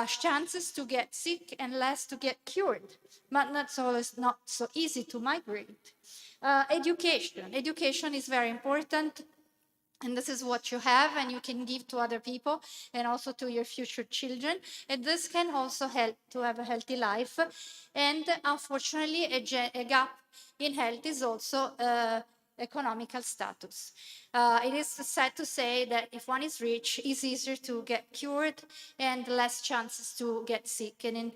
chances to get sick and less to get cured, but not so easy to migrate. Education is very important. And this is what you have, and you can give to other people and also to your future children. And this can also help to have a healthy life. And unfortunately, a gap in health is also economical status. It is sad to say that if one is rich, it's easier to get cured and less chances to get sick. And in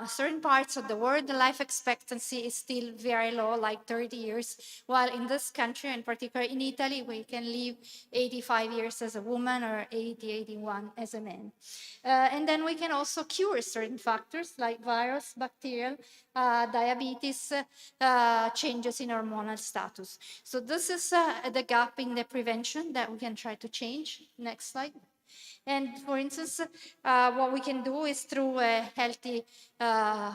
certain parts of the world, the life expectancy is still very low, like 30 years, while in this country, in particular in Italy, we can live 85 years as a woman or 80, 81 as a man. And then we can also cure certain factors like virus, bacterial, diabetes, changes in hormonal status. So this is the gap in the prevention that we can try to change. Next slide. And for instance, what we can do is through healthy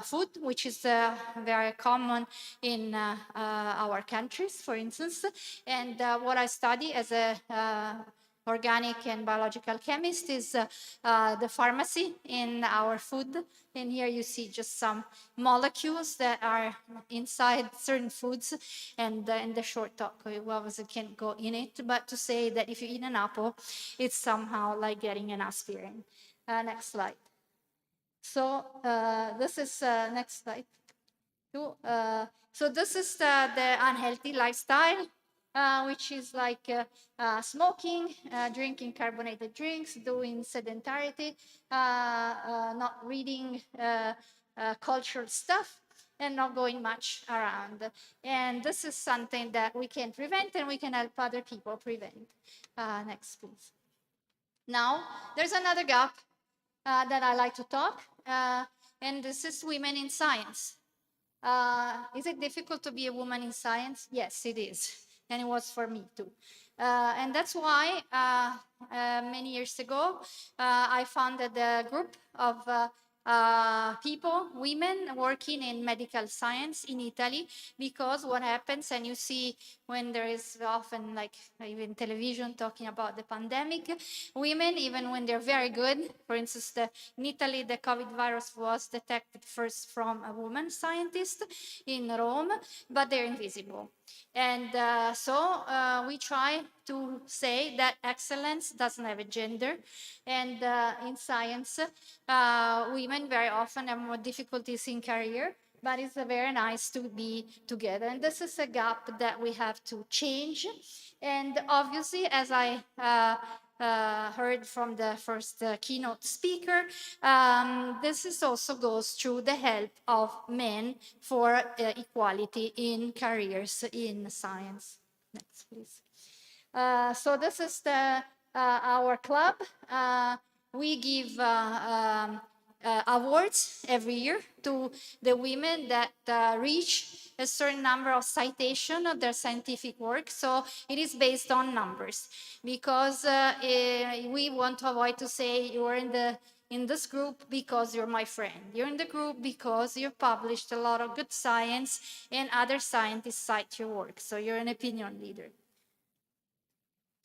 food, which is very common in our countries, for instance. And what I study as a organic and biological chemist is the pharmacy in our food. And here you see just some molecules that are inside certain foods. And in the short talk, we obviously can't go in it, but to say that if you eat an apple, it's somehow like getting an aspirin. Next slide. So this is, next slide. So this is the unhealthy lifestyle. Which is like smoking, drinking carbonated drinks, doing sedentarity, not reading cultural stuff, and not going much around. And this is something that we can prevent and we can help other people prevent. Next, please. Now, there's another gap that I like to talk, and this is women in science. Is it difficult to be a woman in science? Yes, it is. And it was for me too. And that's why many years ago, I founded a group of people, women working in medical science in Italy, because what happens, and you see when there is often like even television talking about the pandemic, women, even when they're very good, for instance, in Italy, the COVID virus was detected first from a woman scientist in Rome, but they're invisible. And so we try to say that excellence doesn't have a gender. And in science, women very often have more difficulties in career, but it's very nice to be together. And this is a gap that we have to change. And obviously, as I heard from the first keynote speaker, this is also goes through the help of men for equality in careers in science. Next, please. So this is our club. We give awards every year to the women that reach a certain number of citation of their scientific work. So it is based on numbers, because we want to avoid to say you're in this group because you're my friend. You're in the group because you've published a lot of good science and other scientists cite your work. So you're an opinion leader.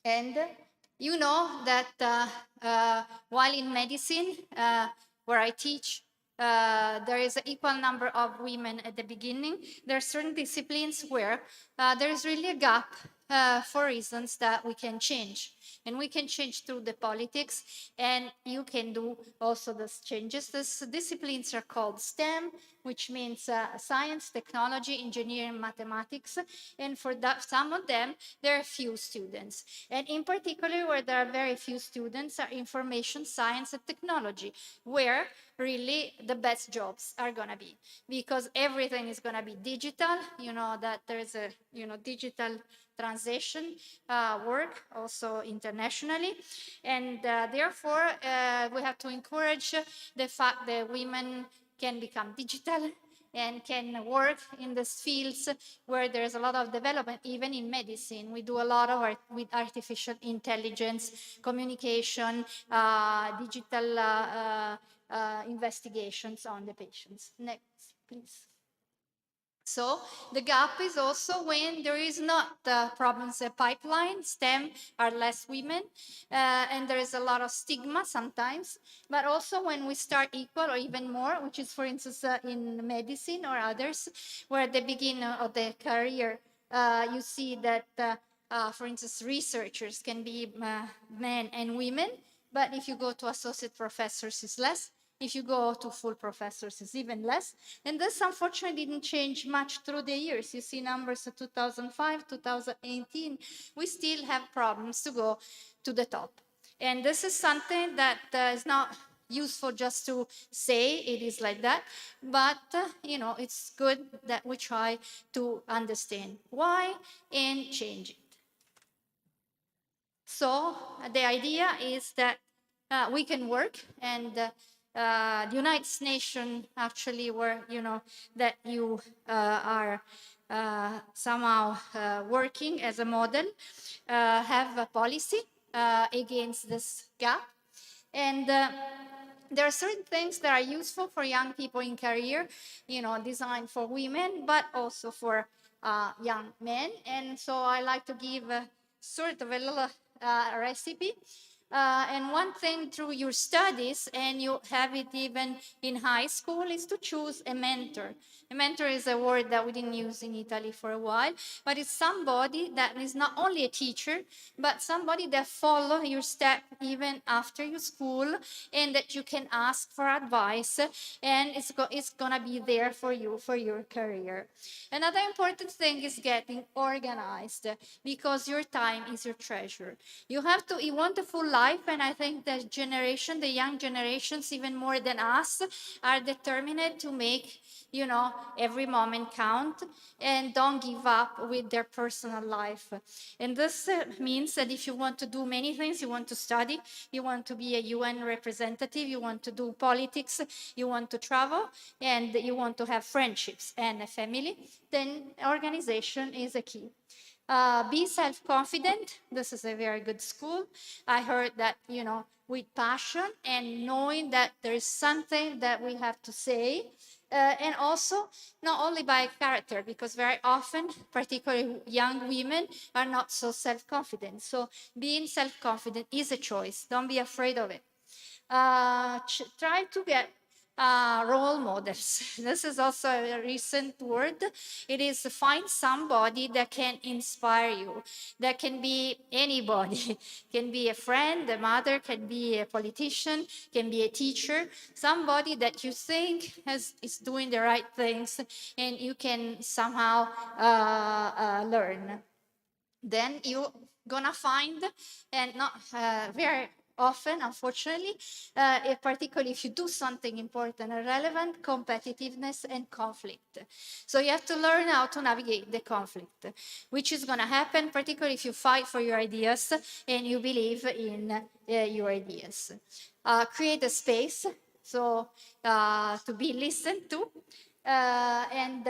And you know that while in medicine, where I teach, there is an equal number of women at the beginning. There are certain disciplines where there is really a gap for reasons that we can change. And we can change through the politics, and you can do also those changes. These disciplines are called STEM, which means science, technology, engineering, mathematics. And for some of them, there are few students. And in particular, where there are very few students, are information science and technology, where really the best jobs are going to be, because everything is going to be digital. You know that there's a digital transition work also internationally, and therefore we have to encourage the fact that women can become digital and can work in these fields where there's a lot of development. Even in medicine, we do a lot of with artificial intelligence, communication, digital investigations on the patients. Next, please. So the gap is also when there is not problems in pipeline. STEM are less women, and there is a lot of stigma sometimes. But also when we start equal or even more, which is, for instance, in medicine or others, where at the beginning of the career, you see that, for instance, researchers can be men and women. But if you go to associate professors, it's less. If you go to full professors, it's even less. And this, unfortunately, didn't change much through the years. You see numbers of 2005, 2018. We still have problems to go to the top. And this is something that is not useful just to say it is like that. But, it's good that we try to understand why and change it. So the idea is that we can work, and the United Nations actually, where that you are somehow working as a model, have a policy against this gap, and there are certain things that are useful for young people in career, designed for women, but also for young men. And so I like to give sort of a little recipe. And one thing through your studies, and you have it even in high school, is to choose a mentor. A mentor is a word that we didn't use in Italy for a while, but it's somebody that is not only a teacher, but somebody that follows your step even after your school, and that you can ask for advice, and it's going to be there for you for your career. Another important thing is getting organized, because your time is your treasure. You want a full life. life, and I think the young generations, even more than us, are determined to make, every moment count and don't give up with their personal life. And this means that if you want to do many things, you want to study, you want to be a UN representative, you want to do politics, you want to travel, and you want to have friendships and a family, then organization is a key. Be self-confident. This is a very good school. I heard that, with passion and knowing that there is something that we have to say. And also, not only by character, because very often, particularly young women, are not so self-confident. So being self-confident is a choice. Don't be afraid of it. Try to get role models. This is also a recent word. It is to find somebody that can inspire you. That can be anybody. Can be a friend, a mother, can be a politician, can be a teacher. Somebody that you think is doing the right things and you can somehow learn. Then you're gonna find, and not very often, unfortunately, particularly if you do something important and relevant, competitiveness and conflict. So you have to learn how to navigate the conflict, which is gonna happen, particularly if you fight for your ideas and you believe in your ideas. Create a space, so to be listened to, and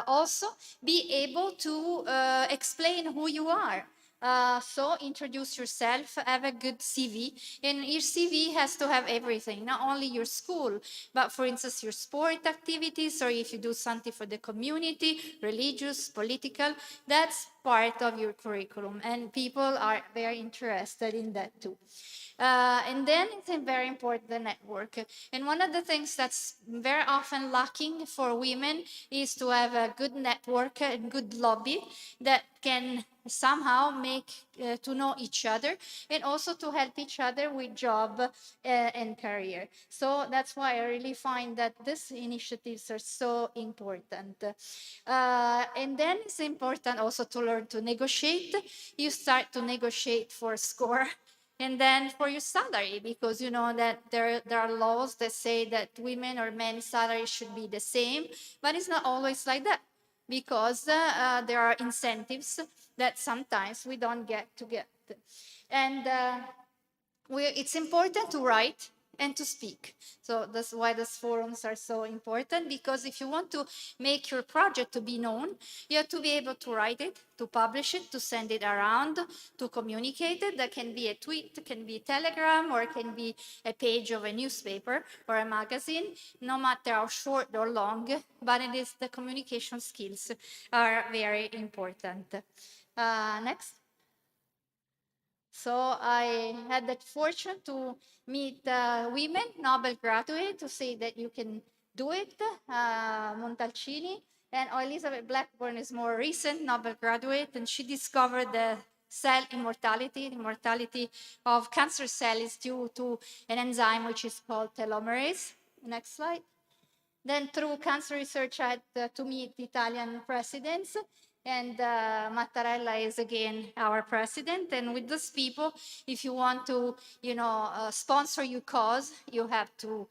also be able to explain who you are. So introduce yourself, have a good CV, and your CV has to have everything, not only your school, but for instance, your sport activities, or if you do something for the community, religious, political, that's part of your curriculum, and people are very interested in that too. And then it's very important, the network. And one of the things that's very often lacking for women is to have a good network and good lobby that can somehow make to know each other and also to help each other with job and career. So that's why I really find that these initiatives are so important. And then it's important also to learn to negotiate. You start to negotiate for score and then for your salary, because you know that there are laws that say that women or men's salary should be the same, but it's not always like that, because there are incentives that sometimes we don't get to get. And it's important to write and to speak. So that's why these forums are so important, because if you want to make your project to be known, you have to be able to write it, to publish it, to send it around, to communicate it. That can be a tweet, can be a telegram, or it can be a page of a newspaper or a magazine, no matter how short or long, but it is the communication skills are very important. Next. So I had that fortune to meet women, Nobel graduate, to say that you can do it, Montalcini. And Elizabeth Blackburn is more recent, Nobel graduate, and she discovered the cell immortality. The immortality of cancer cells is due to an enzyme which is called telomerase. Next slide. Then through cancer research, I had to meet Italian presidents, and Mattarella is again our president. And with those people, if you want to, sponsor your cause, you have to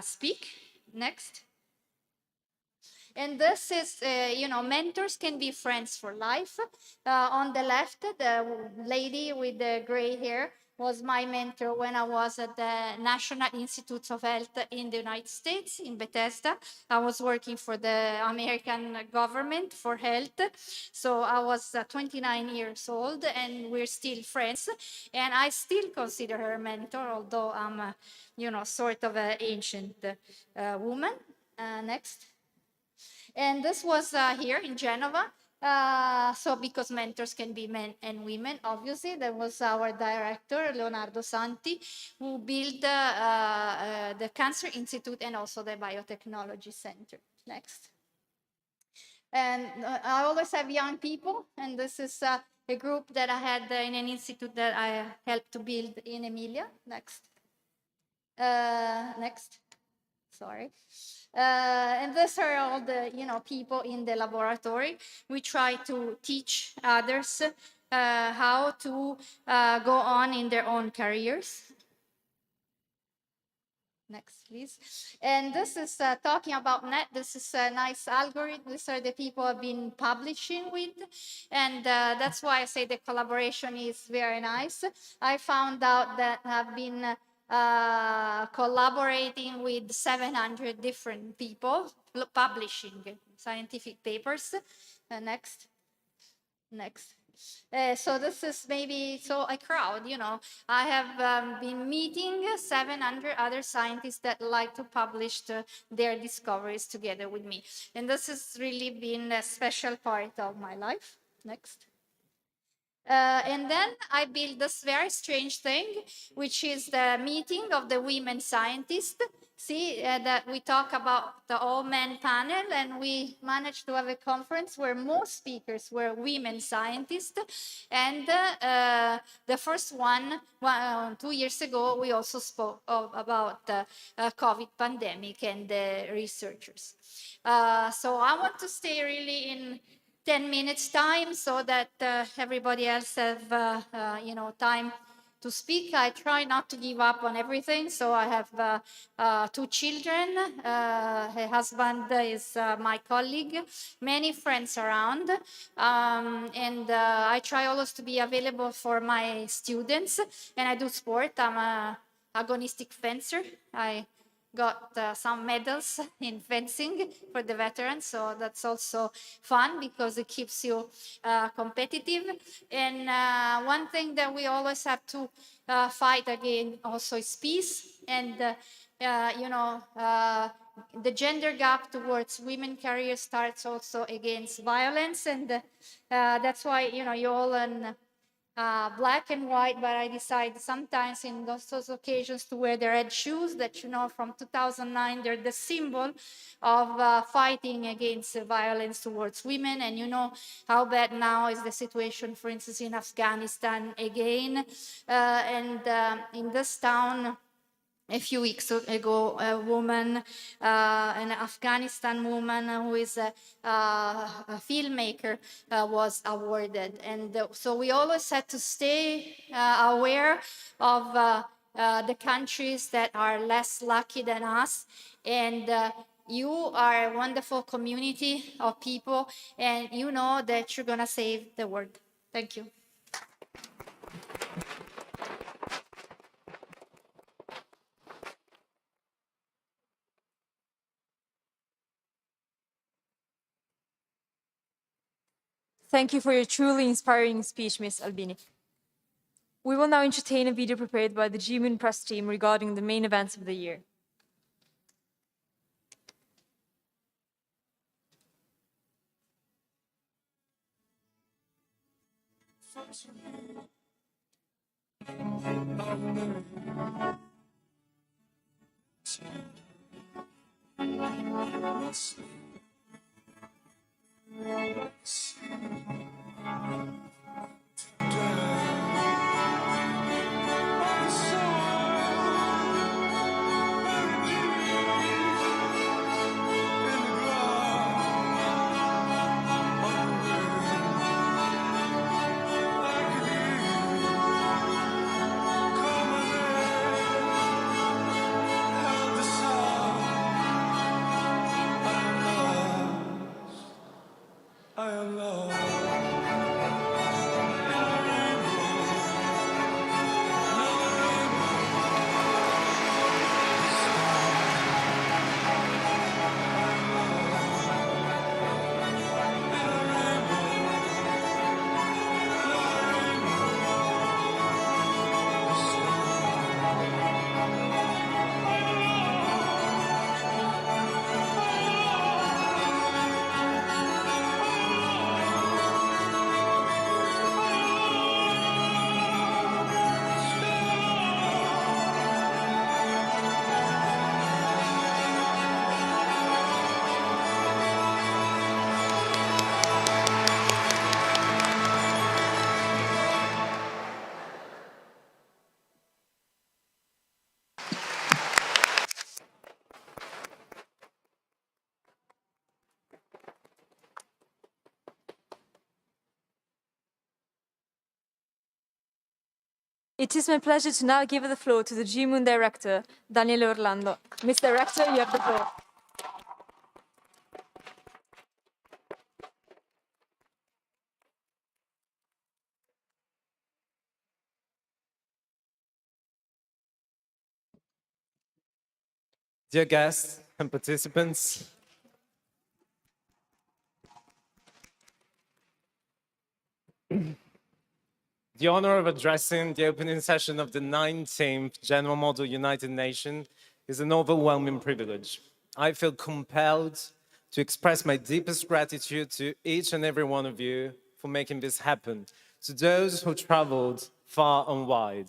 speak. Next. And this is, mentors can be friends for life. On the left, the lady with the gray hair was my mentor when I was at the National Institutes of Health in the United States, in Bethesda. I was working for the American government for health. So I was 29 years old, and we're still friends. And I still consider her a mentor, although I'm, sort of an ancient woman. Next. And this was here in Genova. So because mentors can be men and women, obviously, there was our director, Leonardo Santi, who built the Cancer Institute and also the Biotechnology Center. Next. And I always have young people, and this is a group that I had in an institute that I helped to build in Emilia. Next. Next. Sorry. And these are all the people in the laboratory. We try to teach others how to go on in their own careers. Next, please. And this is talking about net. This is a nice algorithm. These are the people I've been publishing with. And that's why I say the collaboration is very nice. I found out that I've been collaborating with 700 different people publishing scientific papers. Next. So this is maybe a crowd, I have been meeting 700 other scientists that like to publish their discoveries together with me. And this has really been a special part of my life. Next. And then I built this very strange thing, which is the meeting of the women scientists. See that we talk about the all-men panel, and we managed to have a conference where most speakers were women scientists. And the first one, 2 years ago, we also spoke about the COVID pandemic and the researchers. So I want to stay really in 10 minutes time so that everybody else have time to speak. I try not to give up on everything. So I have 2 children. Her husband is my colleague, many friends around. And I try always to be available for my students. And I do sport. I'm an agonistic fencer. I got some medals in fencing for the veterans, so that's also fun because it keeps you competitive. And one thing that we always have to fight again also is peace. And the gender gap towards women careers starts also against violence, and that's why you all learn black and white, but I decide sometimes in those occasions to wear the red shoes that, from 2009, they're the symbol of fighting against violence towards women. And you know how bad now is the situation, for instance, in Afghanistan again. In this town, a few weeks ago, a woman, an Afghanistan woman who is a filmmaker, was awarded. And so we always had to stay aware of the countries that are less lucky than us. And you are a wonderful community of people, and you know that you're going to save the world. Thank you. Thank you for your truly inspiring speech, Ms. Albini. We will now entertain a video prepared by the GeMUN press team regarding the main events of the year. I am lost. It is my pleasure to now give the floor to the GeMUN director, Daniele Orlando. Mr. Director, you have the floor. Dear guests and participants, the honor of addressing the opening session of the 19th General Model United Nations is an overwhelming privilege. I feel compelled to express my deepest gratitude to each and every one of you for making this happen, to those who traveled far and wide,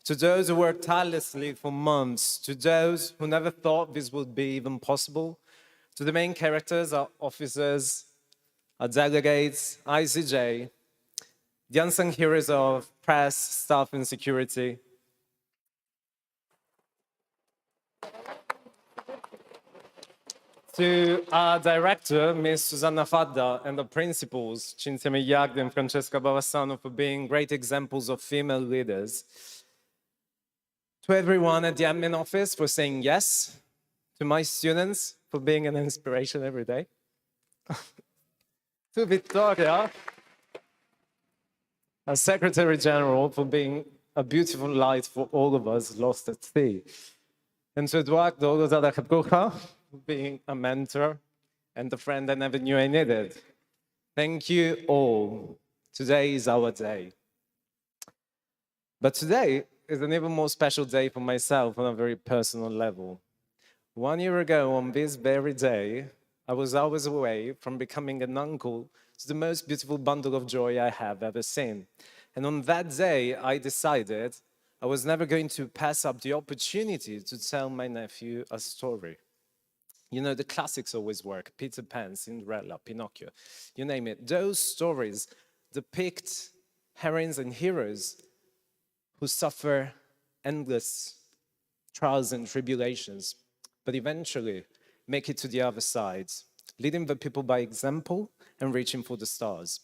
to those who worked tirelessly for months, to those who never thought this would be even possible, to the main characters, our officers, our delegates, ICJ, the unsung heroes of press, staff, and security. To our director, Ms. Susanna Fadda, and the principals, Cinzia Migliardi and Francesca Bavassano, for being great examples of female leaders. To everyone at the admin office for saying yes. To my students for being an inspiration every day. To Vittoria, our Secretary General, for being a beautiful light for all of us lost at sea. And to Eduardo Lozada Capruja, for being a mentor and a friend I never knew I needed. Thank you all. Today is our day. But today is an even more special day for myself on a very personal level. 1 year ago, on this very day, I was hours away from becoming an uncle to the most beautiful bundle of joy I have ever seen. And on that day, I decided I was never going to pass up the opportunity to tell my nephew a story. You know, the classics always work. Peter Pan, Cinderella, Pinocchio, you name it. Those stories depict heroines and heroes who suffer endless trials and tribulations, but eventually make it to the other side, leading the people by example and reaching for the stars.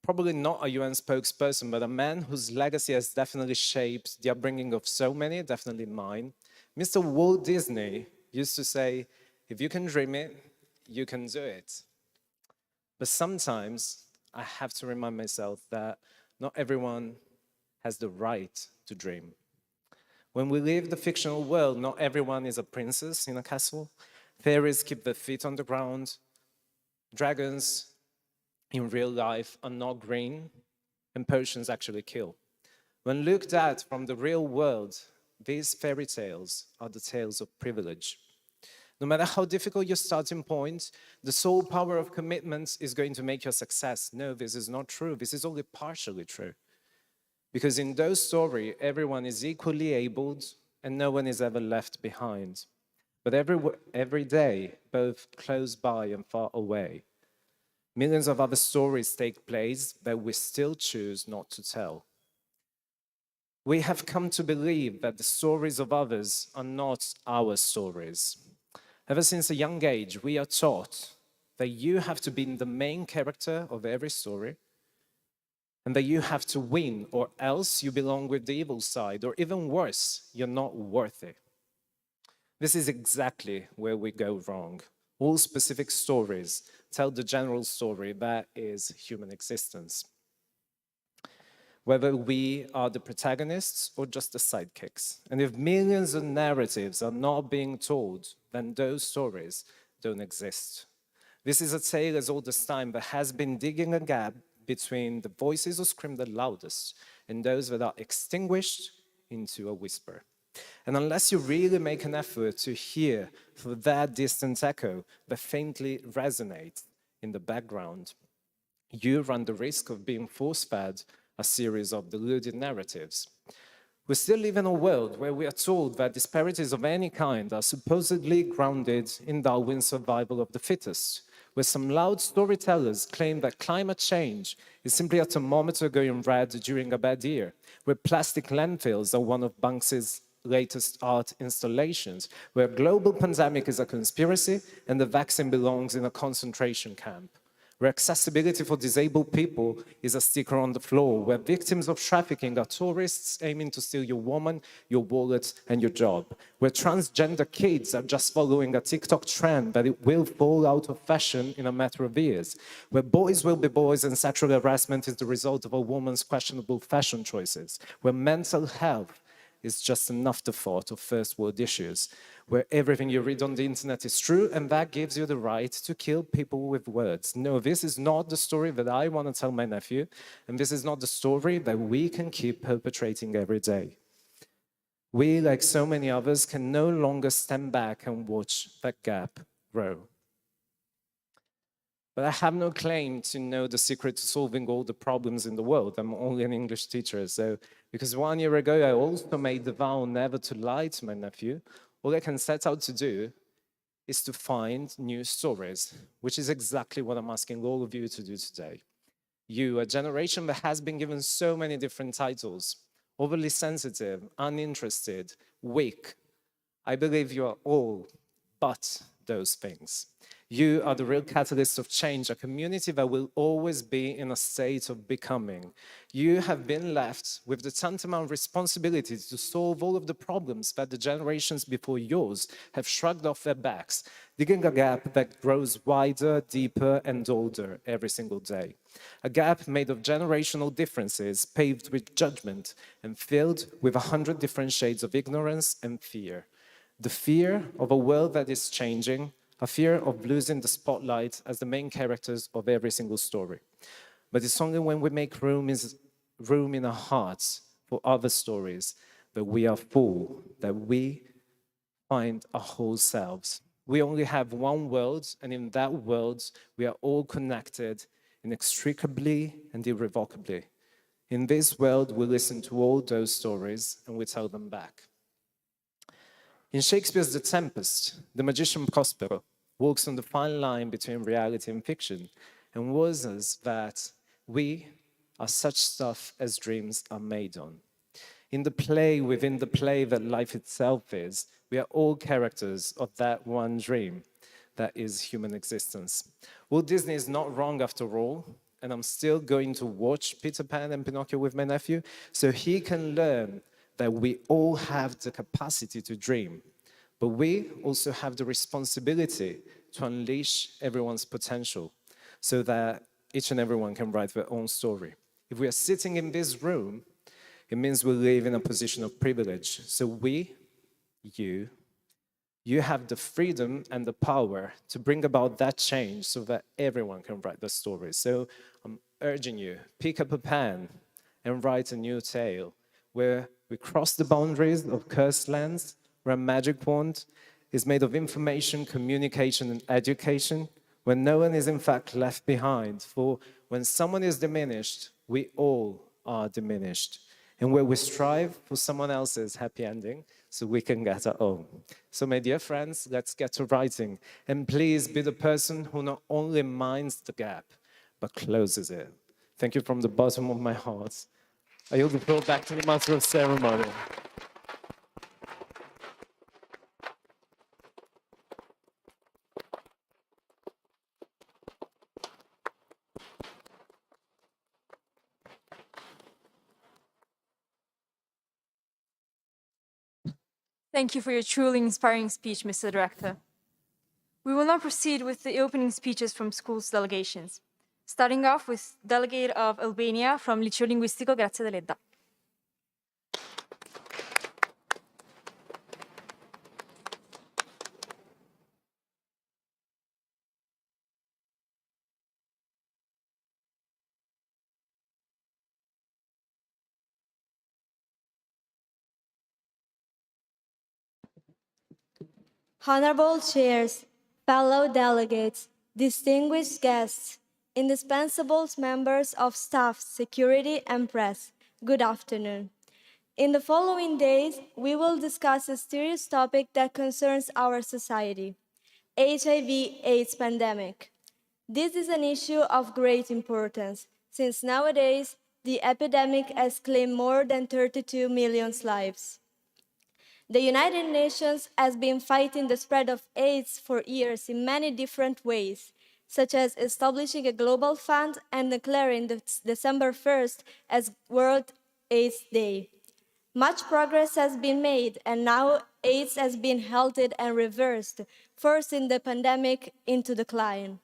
Probably not a UN spokesperson, but a man whose legacy has definitely shaped the upbringing of so many, definitely mine. Mr. Walt Disney used to say, if you can dream it, you can do it. But sometimes I have to remind myself that not everyone has the right to dream. When we live the fictional world, not everyone is a princess in a castle. Fairies keep their feet on the ground. Dragons in real life are not green, and potions actually kill. When looked at from the real world, these fairy tales are the tales of privilege. No matter how difficult your starting point, the sole power of commitment is going to make you a success. No, this is not true. This is only partially true. Because in those stories, everyone is equally abled and no one is ever left behind. But every day, both close by and far away, millions of other stories take place that we still choose not to tell. We have come to believe that the stories of others are not our stories. Ever since a young age, we are taught that you have to be the main character of every story, and that you have to win, or else you belong with the evil side, or even worse, you're not worthy. This is exactly where we go wrong. All specific stories tell the general story that is human existence. Whether we are the protagonists or just the sidekicks. And if millions of narratives are not being told, then those stories don't exist. This is a tale as old as time that has been digging a gap between the voices who scream the loudest and those that are extinguished into a whisper. And unless you really make an effort to hear for that distant echo that faintly resonates in the background, you run the risk of being force-fed a series of deluded narratives. We still live in a world where we are told that disparities of any kind are supposedly grounded in Darwin's survival of the fittest, where some loud storytellers claim that climate change is simply a thermometer going red during a bad year, where plastic landfills are one of Banksy's latest art installations, where global pandemic is a conspiracy and the vaccine belongs in a concentration camp, where accessibility for disabled people is a sticker on the floor, where victims of trafficking are tourists aiming to steal your woman, your wallet, and your job, where transgender kids are just following a TikTok trend that it will fall out of fashion in a matter of years, where boys will be boys and sexual harassment is the result of a woman's questionable fashion choices, where mental health is just an afterthought of first world issues, where everything you read on the internet is true and that gives you the right to kill people with words. No, this is not the story that I want to tell my nephew, and this is not the story that we can keep perpetrating every day. We, like so many others, can no longer stand back and watch that gap grow. But I have no claim to know the secret to solving all the problems in the world. I'm only an English teacher. So, because 1 year ago, I also made the vow never to lie to my nephew, all I can set out to do is to find new stories, which is exactly what I'm asking all of you to do today. You, a generation that has been given so many different titles, overly sensitive, uninterested, weak. I believe you are all but those things. You are the real catalyst of change, a community that will always be in a state of becoming. You have been left with the tantamount responsibility to solve all of the problems that the generations before yours have shrugged off their backs, digging a gap that grows wider, deeper, and older every single day. A gap made of generational differences, paved with judgment, and filled with 100 different shades of ignorance and fear. The fear of a world that is changing, a fear of losing the spotlight as the main characters of every single story. But it's only when we make room in our hearts for other stories that we are full, that we find our whole selves. We only have one world, and in that world, we are all connected inextricably and irrevocably. In this world, we listen to all those stories and we tell them back. In Shakespeare's The Tempest, the magician Prospero walks on the fine line between reality and fiction and warns us that we are such stuff as dreams are made on. In the play within the play that life itself is, we are all characters of that one dream that is human existence. Walt Disney is not wrong after all, and I'm still going to watch Peter Pan and Pinocchio with my nephew so he can learn that we all have the capacity to dream, but we also have the responsibility to unleash everyone's potential so that each and everyone can write their own story. If we are sitting in this room, it means we live in a position of privilege. So you have the freedom and the power to bring about that change so that everyone can write the story. So I'm urging you, pick up a pen and write a new tale where we cross the boundaries of cursed lands, where a magic wand is made of information, communication, and education, where no one is in fact left behind. For when someone is diminished, we all are diminished. And where we strive for someone else's happy ending so we can get our own. So my dear friends, let's get to writing. And please be the person who not only minds the gap, but closes it. Thank you from the bottom of my heart. I yield the floor back to the Master of Ceremony. Thank you for your truly inspiring speech, Mr. Director. We will now proceed with the opening speeches from schools delegations, starting off with Delegate of Albania from Liceo Linguistico Grazia Deledda. Honorable chairs, fellow delegates, distinguished guests, indispensable members of staff, security, and press, good afternoon. In the following days, we will discuss a serious topic that concerns our society, HIV/AIDS pandemic. This is an issue of great importance, since nowadays, the epidemic has claimed more than 32 million lives. The United Nations has been fighting the spread of AIDS for years in many different ways, such as establishing a global fund and declaring December 1st as World AIDS Day. Much progress has been made, and now AIDS has been halted and reversed, forcing the pandemic into decline.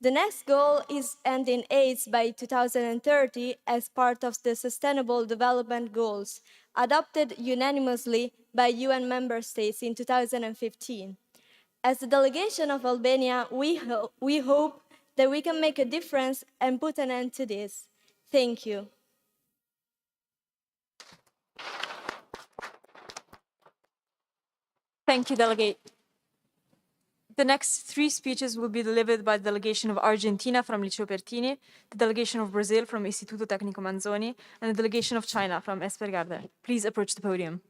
The next goal is ending AIDS by 2030 as part of the Sustainable Development Goals, adopted unanimously by UN member states in 2015. As the delegation of Albania, we hope that we can make a difference and put an end to this. Thank you. Thank you, Delegate. The next three speeches will be delivered by the delegation of Argentina from Liceo Pertini, the delegation of Brazil from Istituto Tecnico Manzoni, and the delegation of China from Espergarde. Please approach the podium.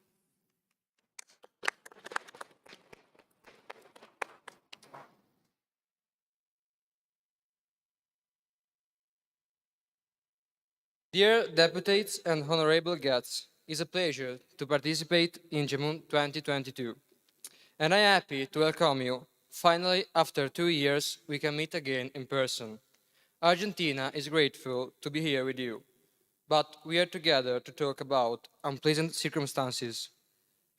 Dear deputies and honorable guests, it's a pleasure to participate in GeMUN 2022. And I'm happy to welcome you. Finally, after 2 years, we can meet again in person. Argentina is grateful to be here with you, but we are together to talk about unpleasant circumstances.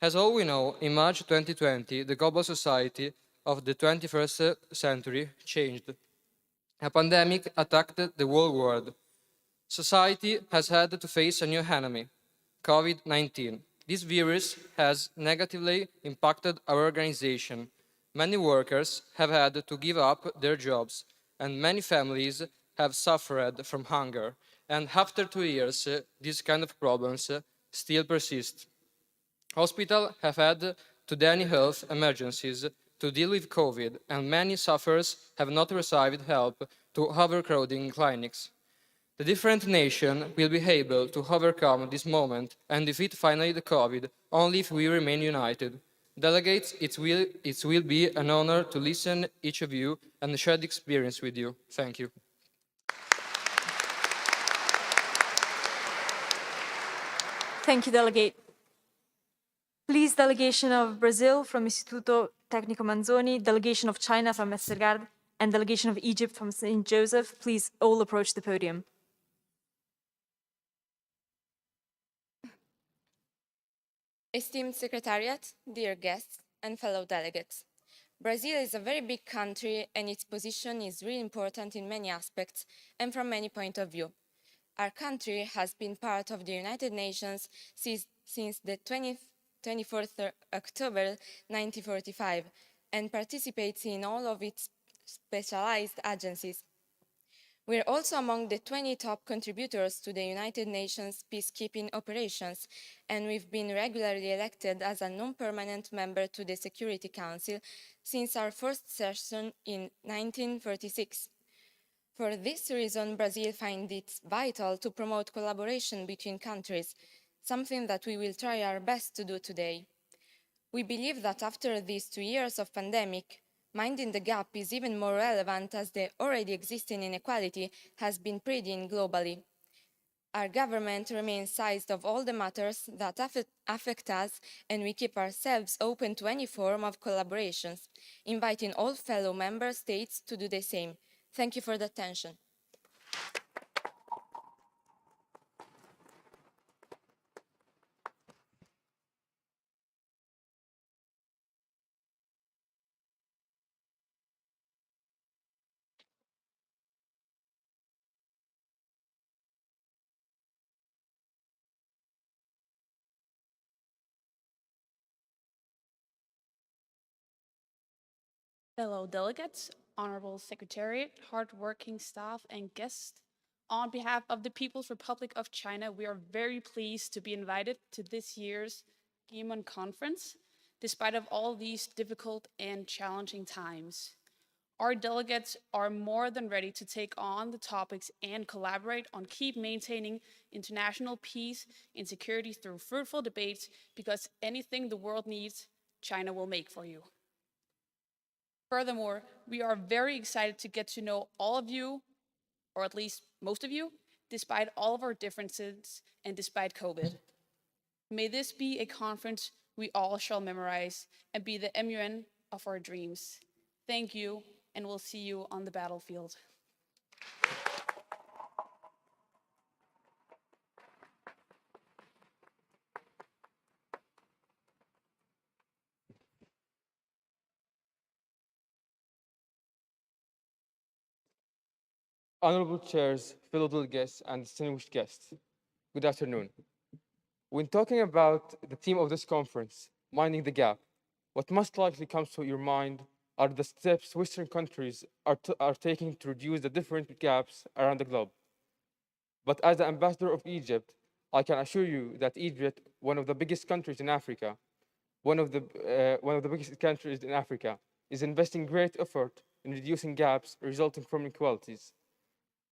As all we know, in March 2020, the global society of the 21st century changed. A pandemic attacked the whole world. Society has had to face a new enemy, COVID-19. This virus has negatively impacted our organization. Many workers have had to give up their jobs, and many families have suffered from hunger. And after 2 years, these kind of problems still persist. Hospitals have had to deal health emergencies to deal with COVID, and many sufferers have not received help to overcrowding clinics. The different nations will be able to overcome this moment and defeat finally the COVID only if we remain united. Delegates, it will be an honor to listen to each of you and share the experience with you. Thank you. Thank you, Delegate. Please, delegation of Brazil from Istituto Tecnico Manzoni, delegation of China from Espergarde, and delegation of Egypt from St. Joseph, please all approach the podium. Esteemed Secretariat, dear guests, and fellow delegates, Brazil is a very big country and its position is really important in many aspects and from many points of view. Our country has been part of the United Nations since the 24th October 1945 and participates in all of its specialized agencies. We are also among the 20 top contributors to the United Nations peacekeeping operations, and we've been regularly elected as a non-permanent member to the Security Council since our first session in 1946. For this reason, Brazil finds it vital to promote collaboration between countries, something that we will try our best to do today. We believe that after these 2 years of pandemic, minding the gap is even more relevant as the already existing inequality has been spreading globally. Our government remains seized of all the matters that affect us, and we keep ourselves open to any form of collaborations, inviting all fellow member states to do the same. Thank you for the attention. Fellow delegates, honorable secretariat, hardworking staff, and guests, on behalf of the People's Republic of China, we are very pleased to be invited to this year's GeMUN conference, despite of all these difficult and challenging times. Our delegates are more than ready to take on the topics and collaborate on keep maintaining international peace and security through fruitful debates, because anything the world needs, China will make for you. Furthermore, we are very excited to get to know all of you, or at least most of you, despite all of our differences and despite COVID. May this be a conference we all shall memorize and be the MUN of our dreams. Thank you, and we'll see you on the battlefield. Honorable chairs, fellow delegates, and distinguished guests, good afternoon. When talking about the theme of this conference, minding the gap, what most likely comes to your mind are the steps Western countries are taking to reduce the different gaps around the globe. But as the ambassador of Egypt, I can assure you that Egypt, one of the biggest countries in Africa, one of the biggest countries in Africa, is investing great effort in reducing gaps resulting from inequalities.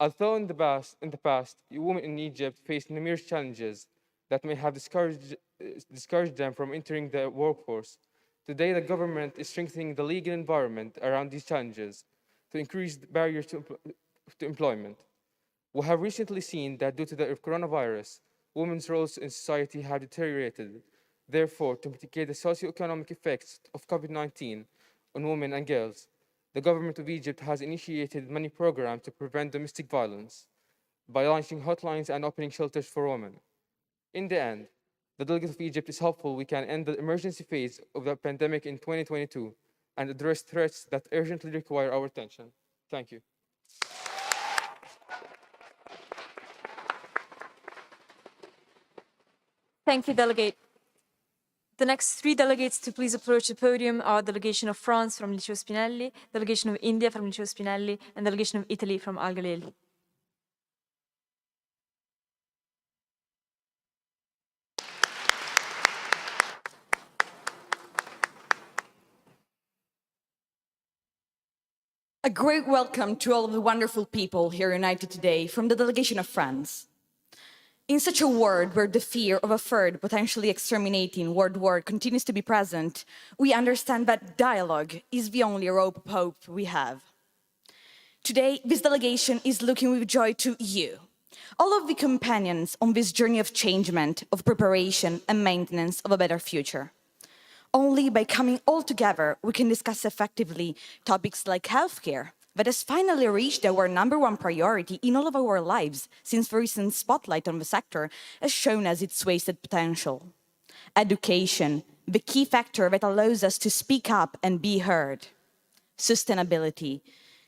Although in the past, women in Egypt faced numerous challenges that may have discouraged them from entering the workforce, today the government is strengthening the legal environment around these challenges to increase the barriers to employment. We have recently seen that due to the coronavirus, women's roles in society have deteriorated. Therefore, to mitigate the socioeconomic effects of COVID-19 on women and girls, the government of Egypt has initiated many programs to prevent domestic violence by launching hotlines and opening shelters for women. In the end, the delegate of Egypt is hopeful we can end the emergency phase of the pandemic in 2022 and address threats that urgently require our attention. Thank you. Thank you, Delegate. The next three delegates to please approach the podium are delegation of France from Liceo Spinelli, delegation of India from Liceo Spinelli, and delegation of Italy from Al Ghalil. A great welcome to all of the wonderful people here united today from the delegation of France. In such a world where the fear of a third, potentially exterminating world war continues to be present, we understand that dialogue is the only rope of hope we have. Today, this delegation is looking with joy to you, all of the companions on this journey of changement, of preparation and maintenance of a better future. Only by coming all together, we can discuss effectively topics like healthcare, that has finally reached our #1 priority in all of our lives since the recent spotlight on the sector has shown us its wasted potential. Education, the key factor that allows us to speak up and be heard. Sustainability,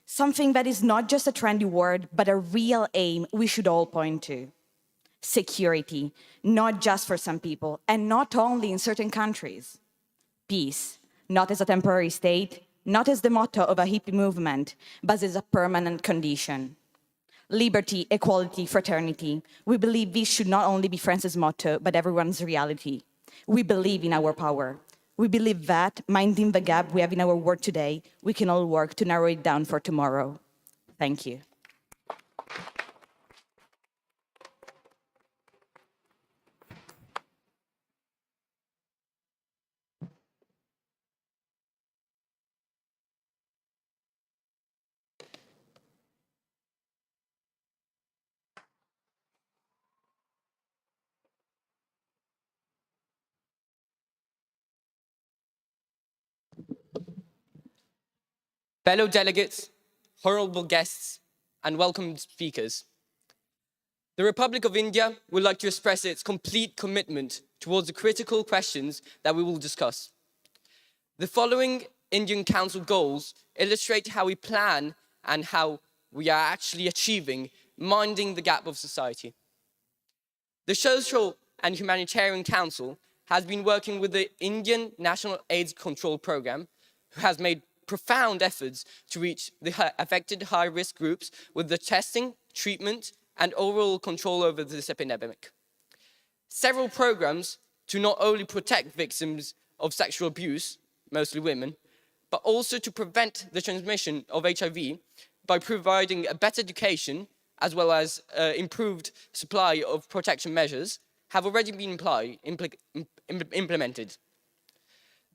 something that is not just a trendy word, but a real aim we should all point to. Security, not just for some people, and not only in certain countries. Peace, not as a temporary state, not as the motto of a hippie movement, but as a permanent condition. Liberty, equality, fraternity. We believe this should not only be France's motto, but everyone's reality. We believe in our power. We believe that, minding the gap we have in our world today, we can all work to narrow it down for tomorrow. Thank you. Fellow delegates, honorable guests, and welcome speakers. The Republic of India would like to express its complete commitment towards the critical questions that we will discuss. The following Indian Council goals illustrate how we plan and how we are actually achieving minding the gap of society. The Social and Humanitarian Council has been working with the Indian National AIDS Control Program, who has made profound efforts to reach the affected high-risk groups with the testing, treatment, and overall control over this epidemic. Several programs to not only protect victims of sexual abuse, mostly women, but also to prevent the transmission of HIV by providing a better education as well as improved supply of protection measures have already been implemented.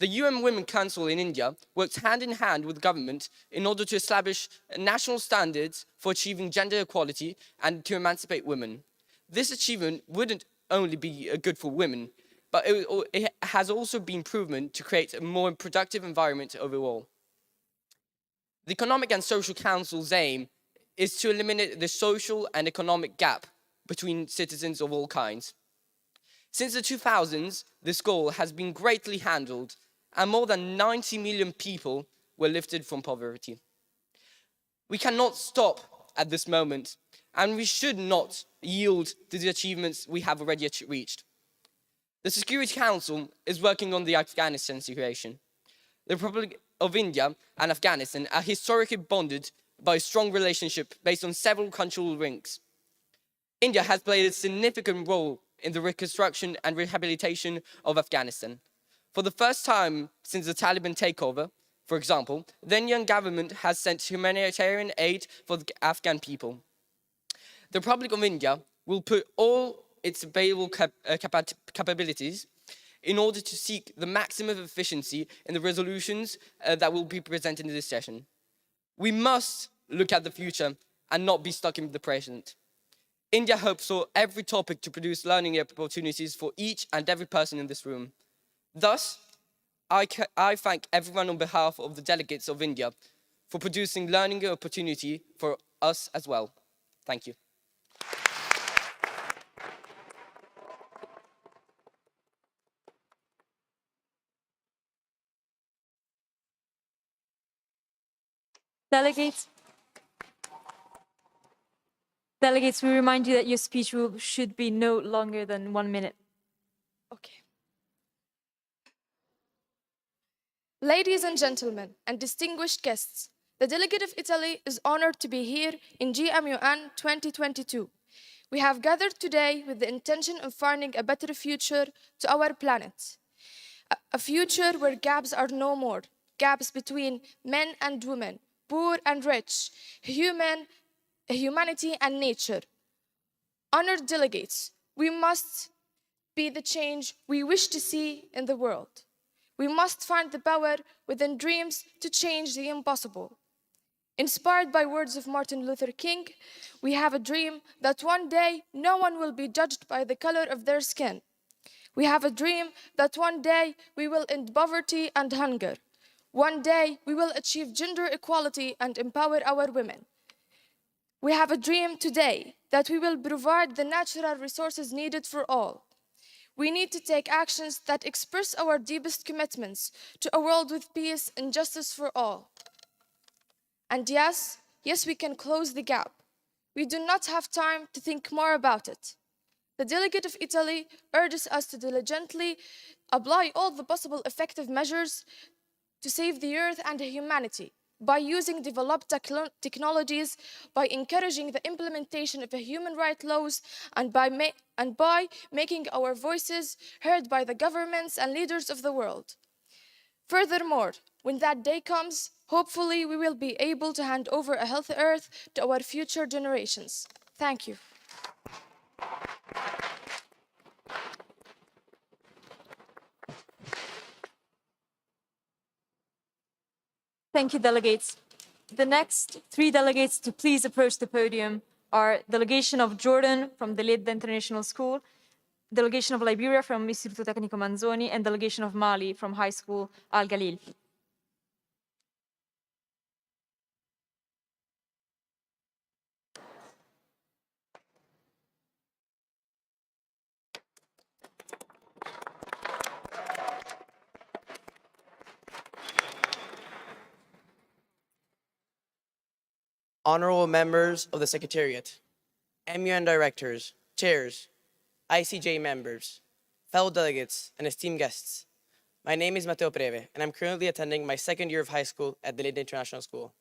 The UN Women Council in India works hand in hand with the government in order to establish national standards for achieving gender equality and to emancipate women. This achievement wouldn't only be good for women, but it has also been proven to create a more productive environment overall. The Economic and Social Council's aim is to eliminate the social and economic gap between citizens of all kinds. Since the 2000s, this goal has been greatly handled, and more than 90 million people were lifted from poverty. We cannot stop at this moment, and we should not yield to the achievements we have already reached. The Security Council is working on the Afghanistan situation. The Republic of India and Afghanistan are historically bonded by a strong relationship based on several cultural links. India has played a significant role in the reconstruction and rehabilitation of Afghanistan. For the first time since the Taliban takeover, for example, the Indian government has sent humanitarian aid for the Afghan people. The Republic of India will put all its available capabilities in order to seek the maximum efficiency in the resolutions that will be presented in this session. We must look at the future and not be stuck in the present. India hopes for every topic to produce learning opportunities for each and every person in this room. Thus, I thank everyone on behalf of the delegates of India for producing learning opportunity for us as well. Thank you. Delegates, we remind you that your speech should be no longer than 1 minute. Okay. Ladies and gentlemen, and distinguished guests, the delegate of Italy is honored to be here in GeMUN 2022. We have gathered today with the intention of finding a better future to our planet. A future where gaps are no more, gaps between men and women, poor and rich, humanity and nature. Honored delegates, we must be the change we wish to see in the world. We must find the power within dreams to change the impossible. Inspired by words of Martin Luther King, we have a dream that one day no one will be judged by the color of their skin. We have a dream that one day we will end poverty and hunger. One day we will achieve gender equality and empower our women. We have a dream today that we will provide the natural resources needed for all. We need to take actions that express our deepest commitments to a world with peace and justice for all. And yes, we can close the gap. We do not have time to think more about it. The delegate of Italy urges us to diligently apply all the possible effective measures to save the earth and humanity by using developed technologies, by encouraging the implementation of the human rights laws, and by making our voices heard by the governments and leaders of the world. Furthermore, when that day comes, hopefully we will be able to hand over a healthy earth to our future generations. Thank you. Thank you, delegates. The next 3 delegates to please approach the podium are delegation of Jordan from the Lidda International School, delegation of Liberia from Istituto Tecnico Manzoni, and delegation of Mali from High School Al Galil. Honorable members of the Secretariat, MUN directors, chairs, ICJ members, fellow delegates, and esteemed guests. My name is Matteo Preve, and I'm currently attending my 2nd year of high school at the Lidda International School.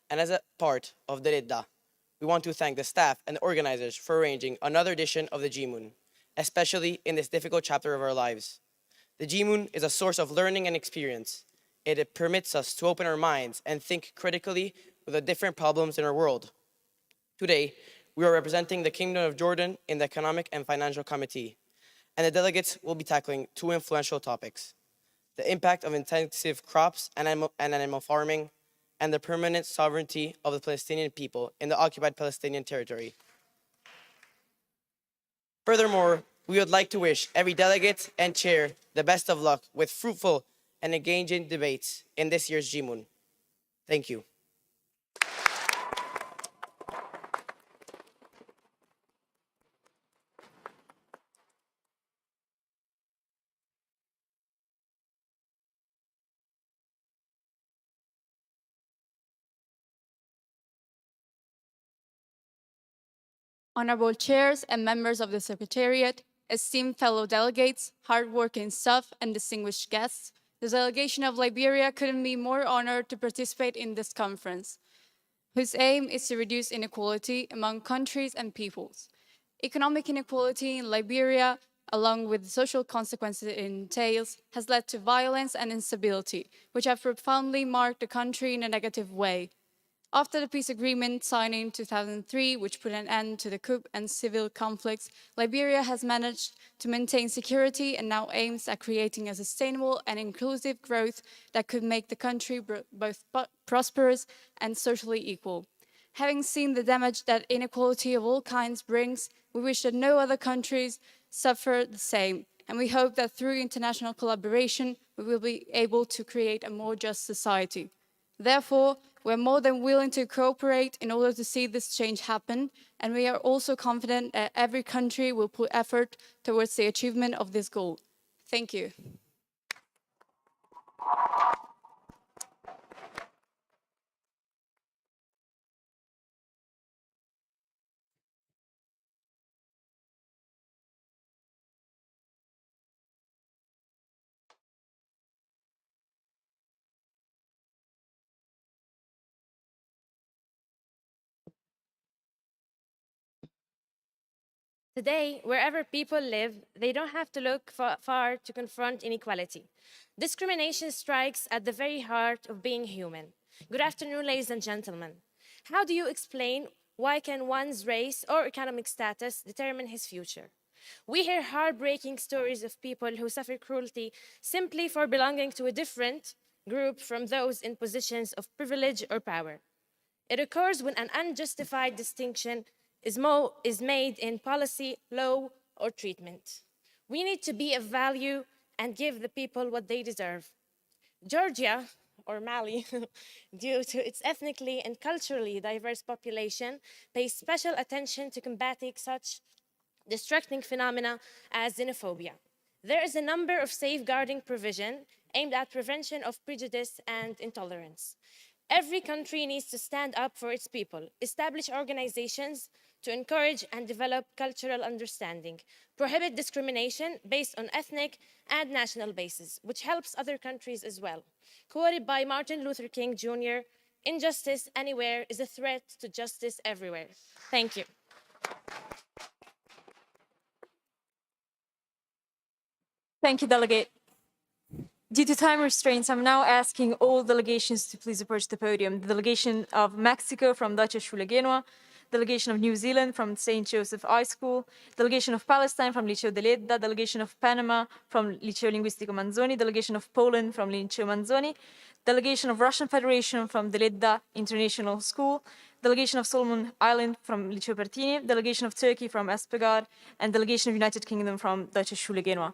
And as a part of the Lidda, we want to thank the staff and the organizers for arranging another edition of the GeMUN, especially in this difficult chapter of our lives. The GeMUN is a source of learning and experience. It permits us to open our minds and think critically with the different problems in our world. Today, we are representing the Kingdom of Jordan in the Economic and Financial Committee, and the delegates will be tackling 2 influential topics: the impact of intensive crops and animal farming, and the permanent sovereignty of the Palestinian people in the occupied Palestinian territory. Furthermore, we would like to wish every delegate and chair the best of luck with fruitful and engaging debates in this year's GeMUN. Thank you. honorable chairs and members of the Secretariat, esteemed fellow delegates, hardworking staff, and distinguished guests, the delegation of Liberia couldn't be more honored to participate in this conference, whose aim is to reduce inequality among countries and peoples. Economic inequality in Liberia, along with the social consequences it entails, has led to violence and instability, which have profoundly marked the country in a negative way. After the peace agreement signing in 2003, which put an end to the coup and civil conflicts, Liberia has managed to maintain security and now aims at creating a sustainable and inclusive growth that could make the country both prosperous and socially equal. Having seen the damage that inequality of all kinds brings, we wish that no other countries suffer the same, and we hope that through international collaboration, we will be able to create a more just society. Therefore, we're more than willing to cooperate in order to see this change happen, and we are also confident that every country will put effort towards the achievement of this goal. Thank you. Today, wherever people live, they don't have to look far to confront inequality. Discrimination strikes at the very heart of being human. Good afternoon, ladies and gentlemen. How do you explain why can one's race or economic status determine his future? We hear heartbreaking stories of people who suffer cruelty simply for belonging to a different group from those in positions of privilege or power. It occurs when an unjustified distinction is made in policy, law, or treatment. We need to be of value and give the people what they deserve. Georgia, or Mali, due to its ethnically and culturally diverse population, pays special attention to combating such destructing phenomena as xenophobia. There is a number of safeguarding provisions aimed at prevention of prejudice and intolerance. Every country needs to stand up for its people, establish organizations to encourage and develop cultural understanding, prohibit discrimination based on ethnic and national basis, which helps other countries as well. Quoted by Martin Luther King Jr., "Injustice anywhere is a threat to justice everywhere." Thank you. Thank you, Delegate. Due to time restraints, I'm now asking all delegations to please approach the podium. The delegation of Mexico from Deutsche Schule Genua, delegation of New Zealand from St. Joseph High School, delegation of Palestine from Liceo de Ledda, delegation of Panama from Liceo Linguistico Manzoni, delegation of Poland from Liceo Manzoni, delegation of Russian Federation from the Ledda International School, delegation of Solomon Island from Liceo Pertini, delegation of Turkey from Espegar, and delegation of United Kingdom from Deutsche Schule Genua.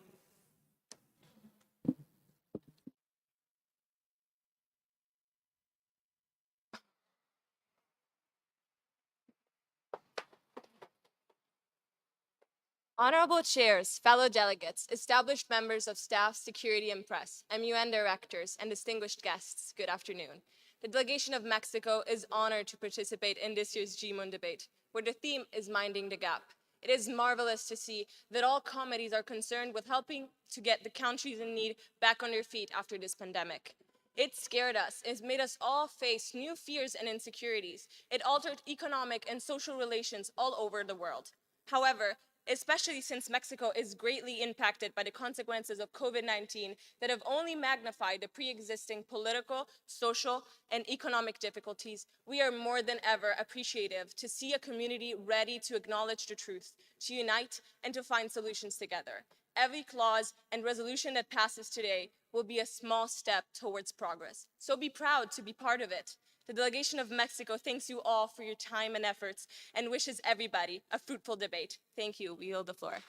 Honorable chairs, fellow delegates, established members of staff, security, and press, MUN directors, and distinguished guests, good afternoon. The delegation of Mexico is honored to participate in this year's GeMUN debate, where the theme is Minding the Gap. It is marvelous to see that all committees are concerned with helping to get the countries in need back on their feet after this pandemic. It scared us. It made us all face new fears and insecurities. It altered economic and social relations all over the world. However, especially since Mexico is greatly impacted by the consequences of COVID-19 that have only magnified the pre-existing political, social, and economic difficulties, we are more than ever appreciative to see a community ready to acknowledge the truth, to unite, and to find solutions together. Every clause and resolution that passes today will be a small step towards progress. So be proud to be part of it. The delegation of Mexico thanks you all for your time and efforts and wishes everybody a fruitful debate. Thank you. We yield the floor.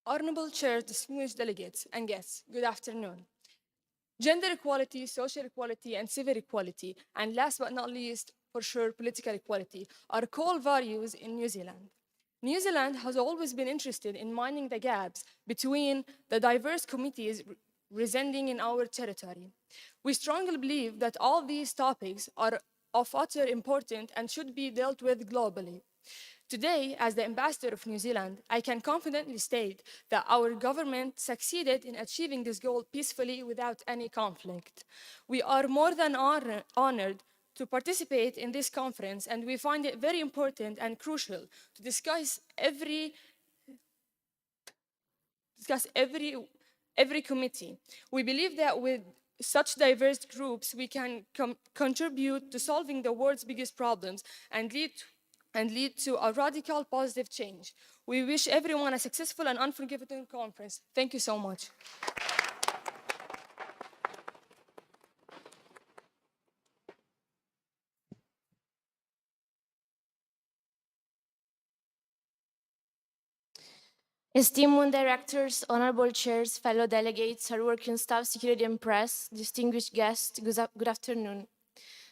Honorable Chair, distinguished delegates, and guests, good afternoon. gender equality, social equality, and civil equality, and last but not least, for sure, political equality, are core values in New Zealand. New Zealand has always been interested in minding the gaps between the diverse communities residing in our territory. We strongly believe that all these topics are of utter importance and should be dealt with globally. Today, as the ambassador of New Zealand, I can confidently state that our government succeeded in achieving this goal peacefully without any conflict. We are more than honored to participate in this conference, and we find it very important and crucial to discuss every committee. We believe that with such diverse groups, we can contribute to solving the world's biggest problems and lead to a radical positive change. We wish everyone a successful and unforgettable conference. Thank you so much. Esteemed GeMUN directors, honorable chairs, fellow delegates, hardworking staff, security and press, distinguished guests, good afternoon.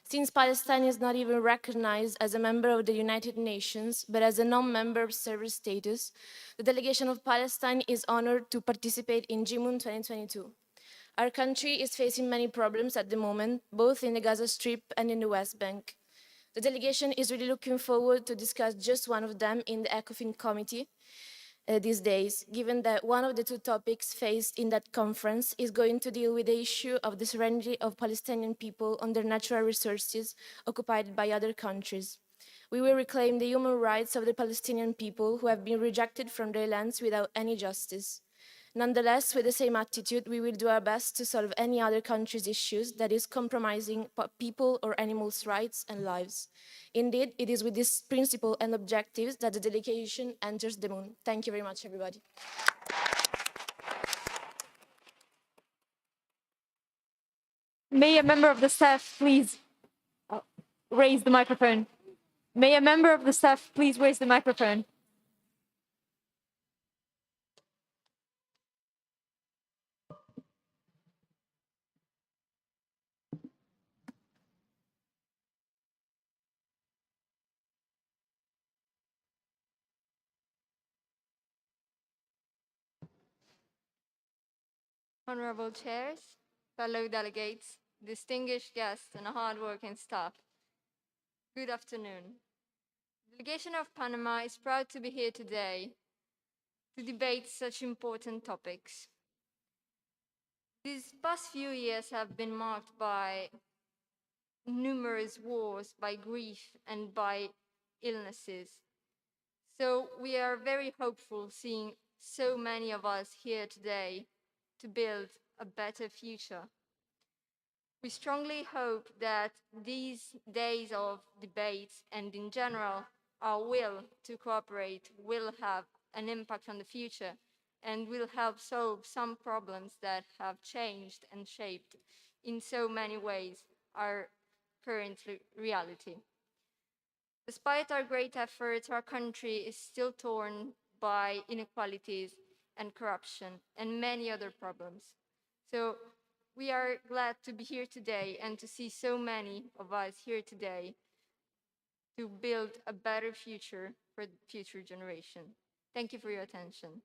Since Palestine is not even recognized as a member of the United Nations, but as a non-member observer status, the delegation of Palestine is honored to participate in GeMUN 2022. Our country is facing many problems at the moment, both in the Gaza Strip and in the West Bank. The delegation is really looking forward to discuss just one of them in the ECOFIN committee these days, given that one of the two topics faced in that conference is going to deal with the issue of the sovereignty of Palestinian people on their natural resources occupied by other countries. We will reclaim the human rights of the Palestinian people who have been rejected from their lands without any justice. Nonetheless, with the same attitude, we will do our best to solve any other country's issues that is compromising people or animals' rights and lives. Indeed, it is with this principle and objectives that the delegation enters the moon. Thank you very much, everybody. May a member of the staff please raise the microphone. May a member of the staff please raise the microphone. Honorable chairs, fellow delegates, distinguished guests, and hardworking staff, good afternoon. The delegation of Panama is proud to be here today to debate such important topics. These past few years have been marked by numerous wars, by grief, and by illnesses. So we are very hopeful seeing so many of us here today to build a better future. We strongly hope that these days of debates and in general our will to cooperate will have an impact on the future and will help solve some problems that have changed and shaped in so many ways our current reality. Despite our great efforts, our country is still torn by inequalities and corruption, and many other problems. So we are glad to be here today and to see so many of us here today to build a better future for the future generation. Thank you for your attention.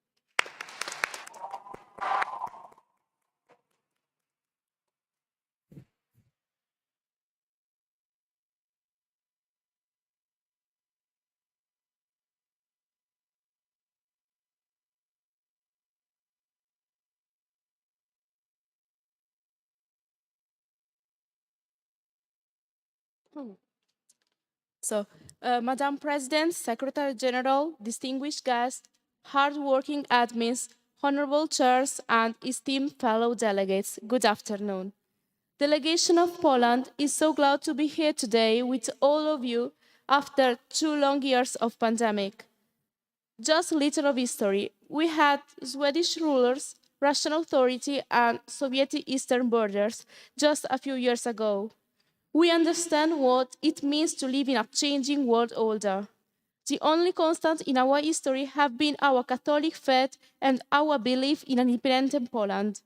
Madam President, Secretary General, distinguished guests, hardworking admins, honorable chairs, and esteemed fellow delegates, good afternoon. Delegation of Poland is so glad to be here today with all of you after 2 long years of pandemic. Just a little of history. We had Swedish rulers, Russian authority, and Soviet eastern borders just a few years ago. We understand what it means to live in a changing world order. The only constant in our history have been our Catholic faith and our belief in an independent Poland.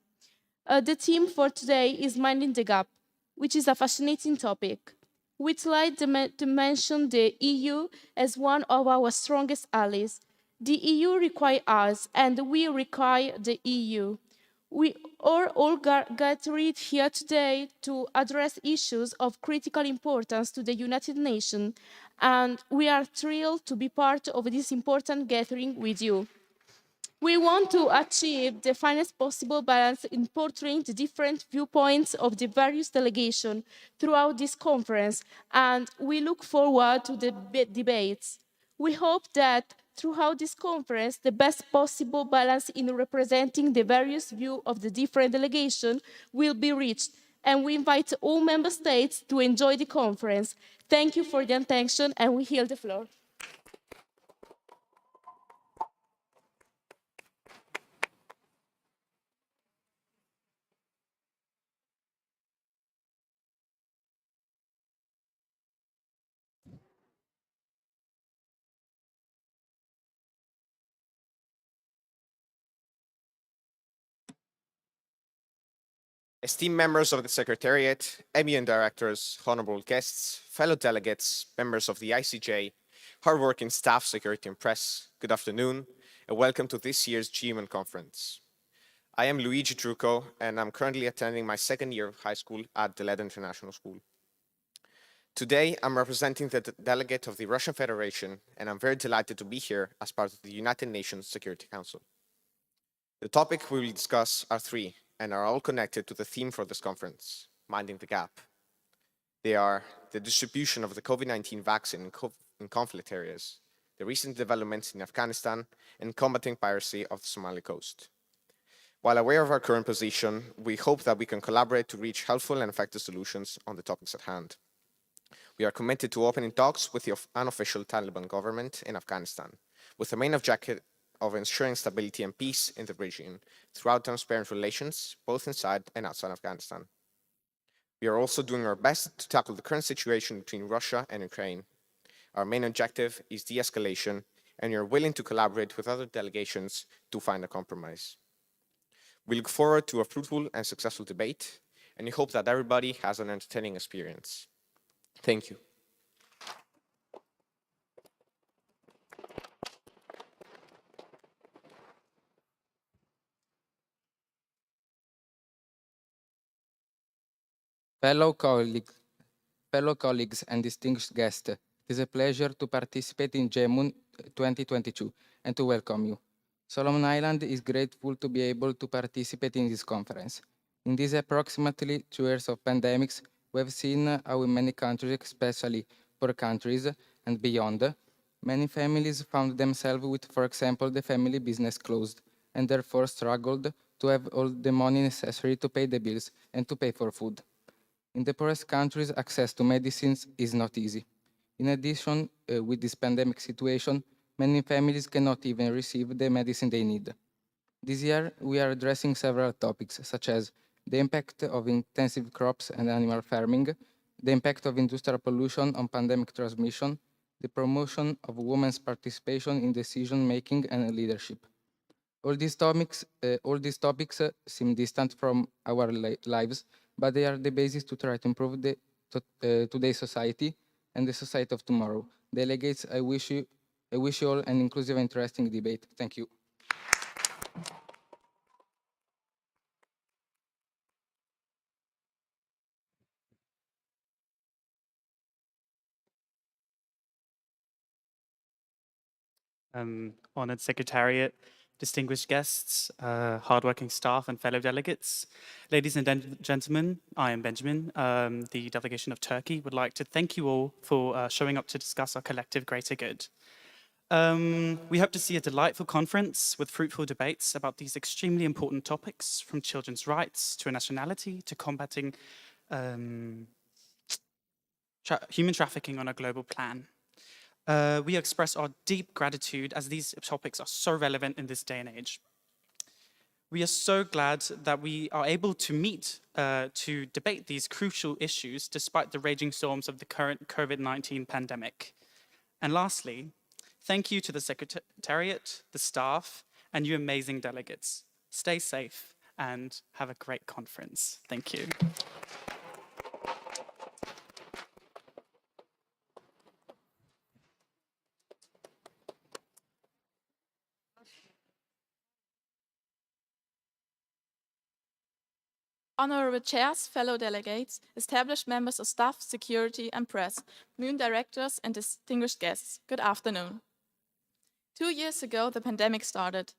The theme for today is Minding the Gap, which is a fascinating topic. We'd like to mention the EU as one of our strongest allies. The EU requires us, and we require the EU. We are all gathered here today to address issues of critical importance to the United Nations, and we are thrilled to be part of this important gathering with you. We want to achieve the finest possible balance in portraying the different viewpoints of the various delegations throughout this conference, and we look forward to the debates. We hope that throughout this conference, the best possible balance in representing the various views of the different delegations will be reached, and we invite all member states to enjoy the conference. Thank you for the attention, and we yield the floor. Esteemed members of the Secretariat, MUN directors, honorable guests, fellow delegates, members of the ICJ, hardworking staff, security and press, good afternoon, and welcome to this year's GeMUN conference. I am Luigi Trucco, and I'm currently attending my second year of high school at the Leda International School. Today, I'm representing the delegate of the Russian Federation, and I'm very delighted to be here as part of the United Nations Security Council. The topics we will discuss are three, and are all connected to the theme for this conference, Minding the Gap. They are the distribution of the COVID-19 vaccine in conflict areas, the recent developments in Afghanistan, and combating piracy off the Somali coast. While aware of our current position, we hope that we can collaborate to reach helpful and effective solutions on the topics at hand. We are committed to opening talks with the unofficial Taliban government in Afghanistan, with the main objective of ensuring stability and peace in the region throughout transparent relations, both inside and outside Afghanistan. We are also doing our best to tackle the current situation between Russia and Ukraine. Our main objective is de-escalation, and we are willing to collaborate with other delegations to find a compromise. We look forward to a fruitful and successful debate, and we hope that everybody has an entertaining experience. Thank you. Fellow colleagues and distinguished guests, it is a pleasure to participate in GeMUN 2022 and to welcome you. Solomon Island is grateful to be able to participate in this conference. In these approximately 2 years of pandemics, we have seen how in many countries, especially poor countries and beyond, many families found themselves with, for example, the family business closed and therefore struggled to have all the money necessary to pay the bills and to pay for food. In the poorest countries, access to medicines is not easy. In addition, with this pandemic situation, many families cannot even receive the medicine they need. This year, we are addressing several topics, such as the impact of intensive crops and animal farming, the impact of industrial pollution on pandemic transmission, the promotion of women's participation in decision-making and leadership. All these topics seem distant from our lives, but they are the basis to try to improve today's society and the society of tomorrow. Delegates, I wish you all an inclusive and interesting debate. Thank you. Honored Secretariat, distinguished guests, hardworking staff and fellow delegates. Ladies and gentlemen, I am Benjamin. The delegation of Turkey would like to thank you all for showing up to discuss our collective greater good. We hope to see a delightful conference with fruitful debates about these extremely important topics, from children's rights to nationality to combating human trafficking on a global plan. We express our deep gratitude as these topics are so relevant in this day and age. We are so glad that we are able to meet to debate these crucial issues despite the raging storms of the current COVID-19 pandemic. And lastly, thank you to the Secretariat, the staff, and you amazing delegates. Stay safe and have a great conference. Thank you. Honorable chairs, fellow delegates, established members of staff, security and press, GeMUN directors and distinguished guests, good afternoon. 2 years ago, the pandemic started.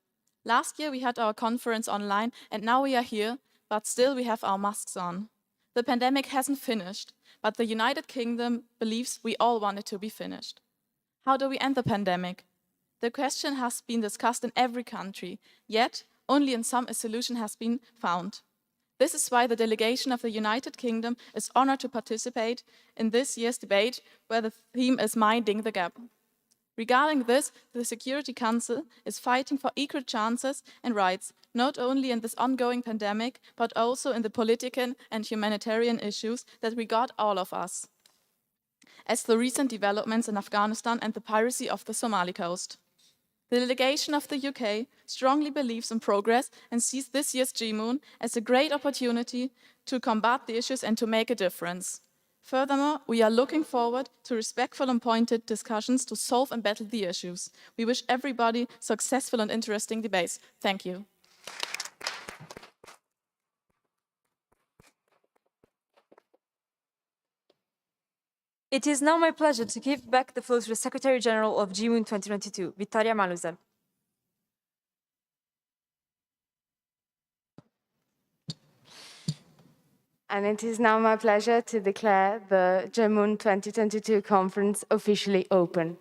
Last year, we had our conference online and now we are here, but still we have our masks on. The pandemic hasn't finished, but the United Kingdom believes we all want it to be finished. How do we end the pandemic? The question has been discussed in every country, yet only in some a solution has been found. This is why the delegation of the United Kingdom is honored to participate in this year's debate, where the theme is Minding the Gap. Regarding this, the Security Council is fighting for equal chances and rights, not only in this ongoing pandemic, but also in the political and humanitarian issues that regard all of us, as the recent developments in Afghanistan and the piracy of the Somali coast. The delegation of the UK strongly believes in progress and sees this year's GeMUN as a great opportunity to combat the issues and to make a difference. Furthermore, we are looking forward to respectful and pointed discussions to solve and battle the issues. We wish everybody successful and interesting debates. Thank you. It is now my pleasure to give back the floor to the Secretary General of GeMUN 2022, Vittoria Maluzel. And it is now my pleasure to declare the GeMUN 2022 conference officially open.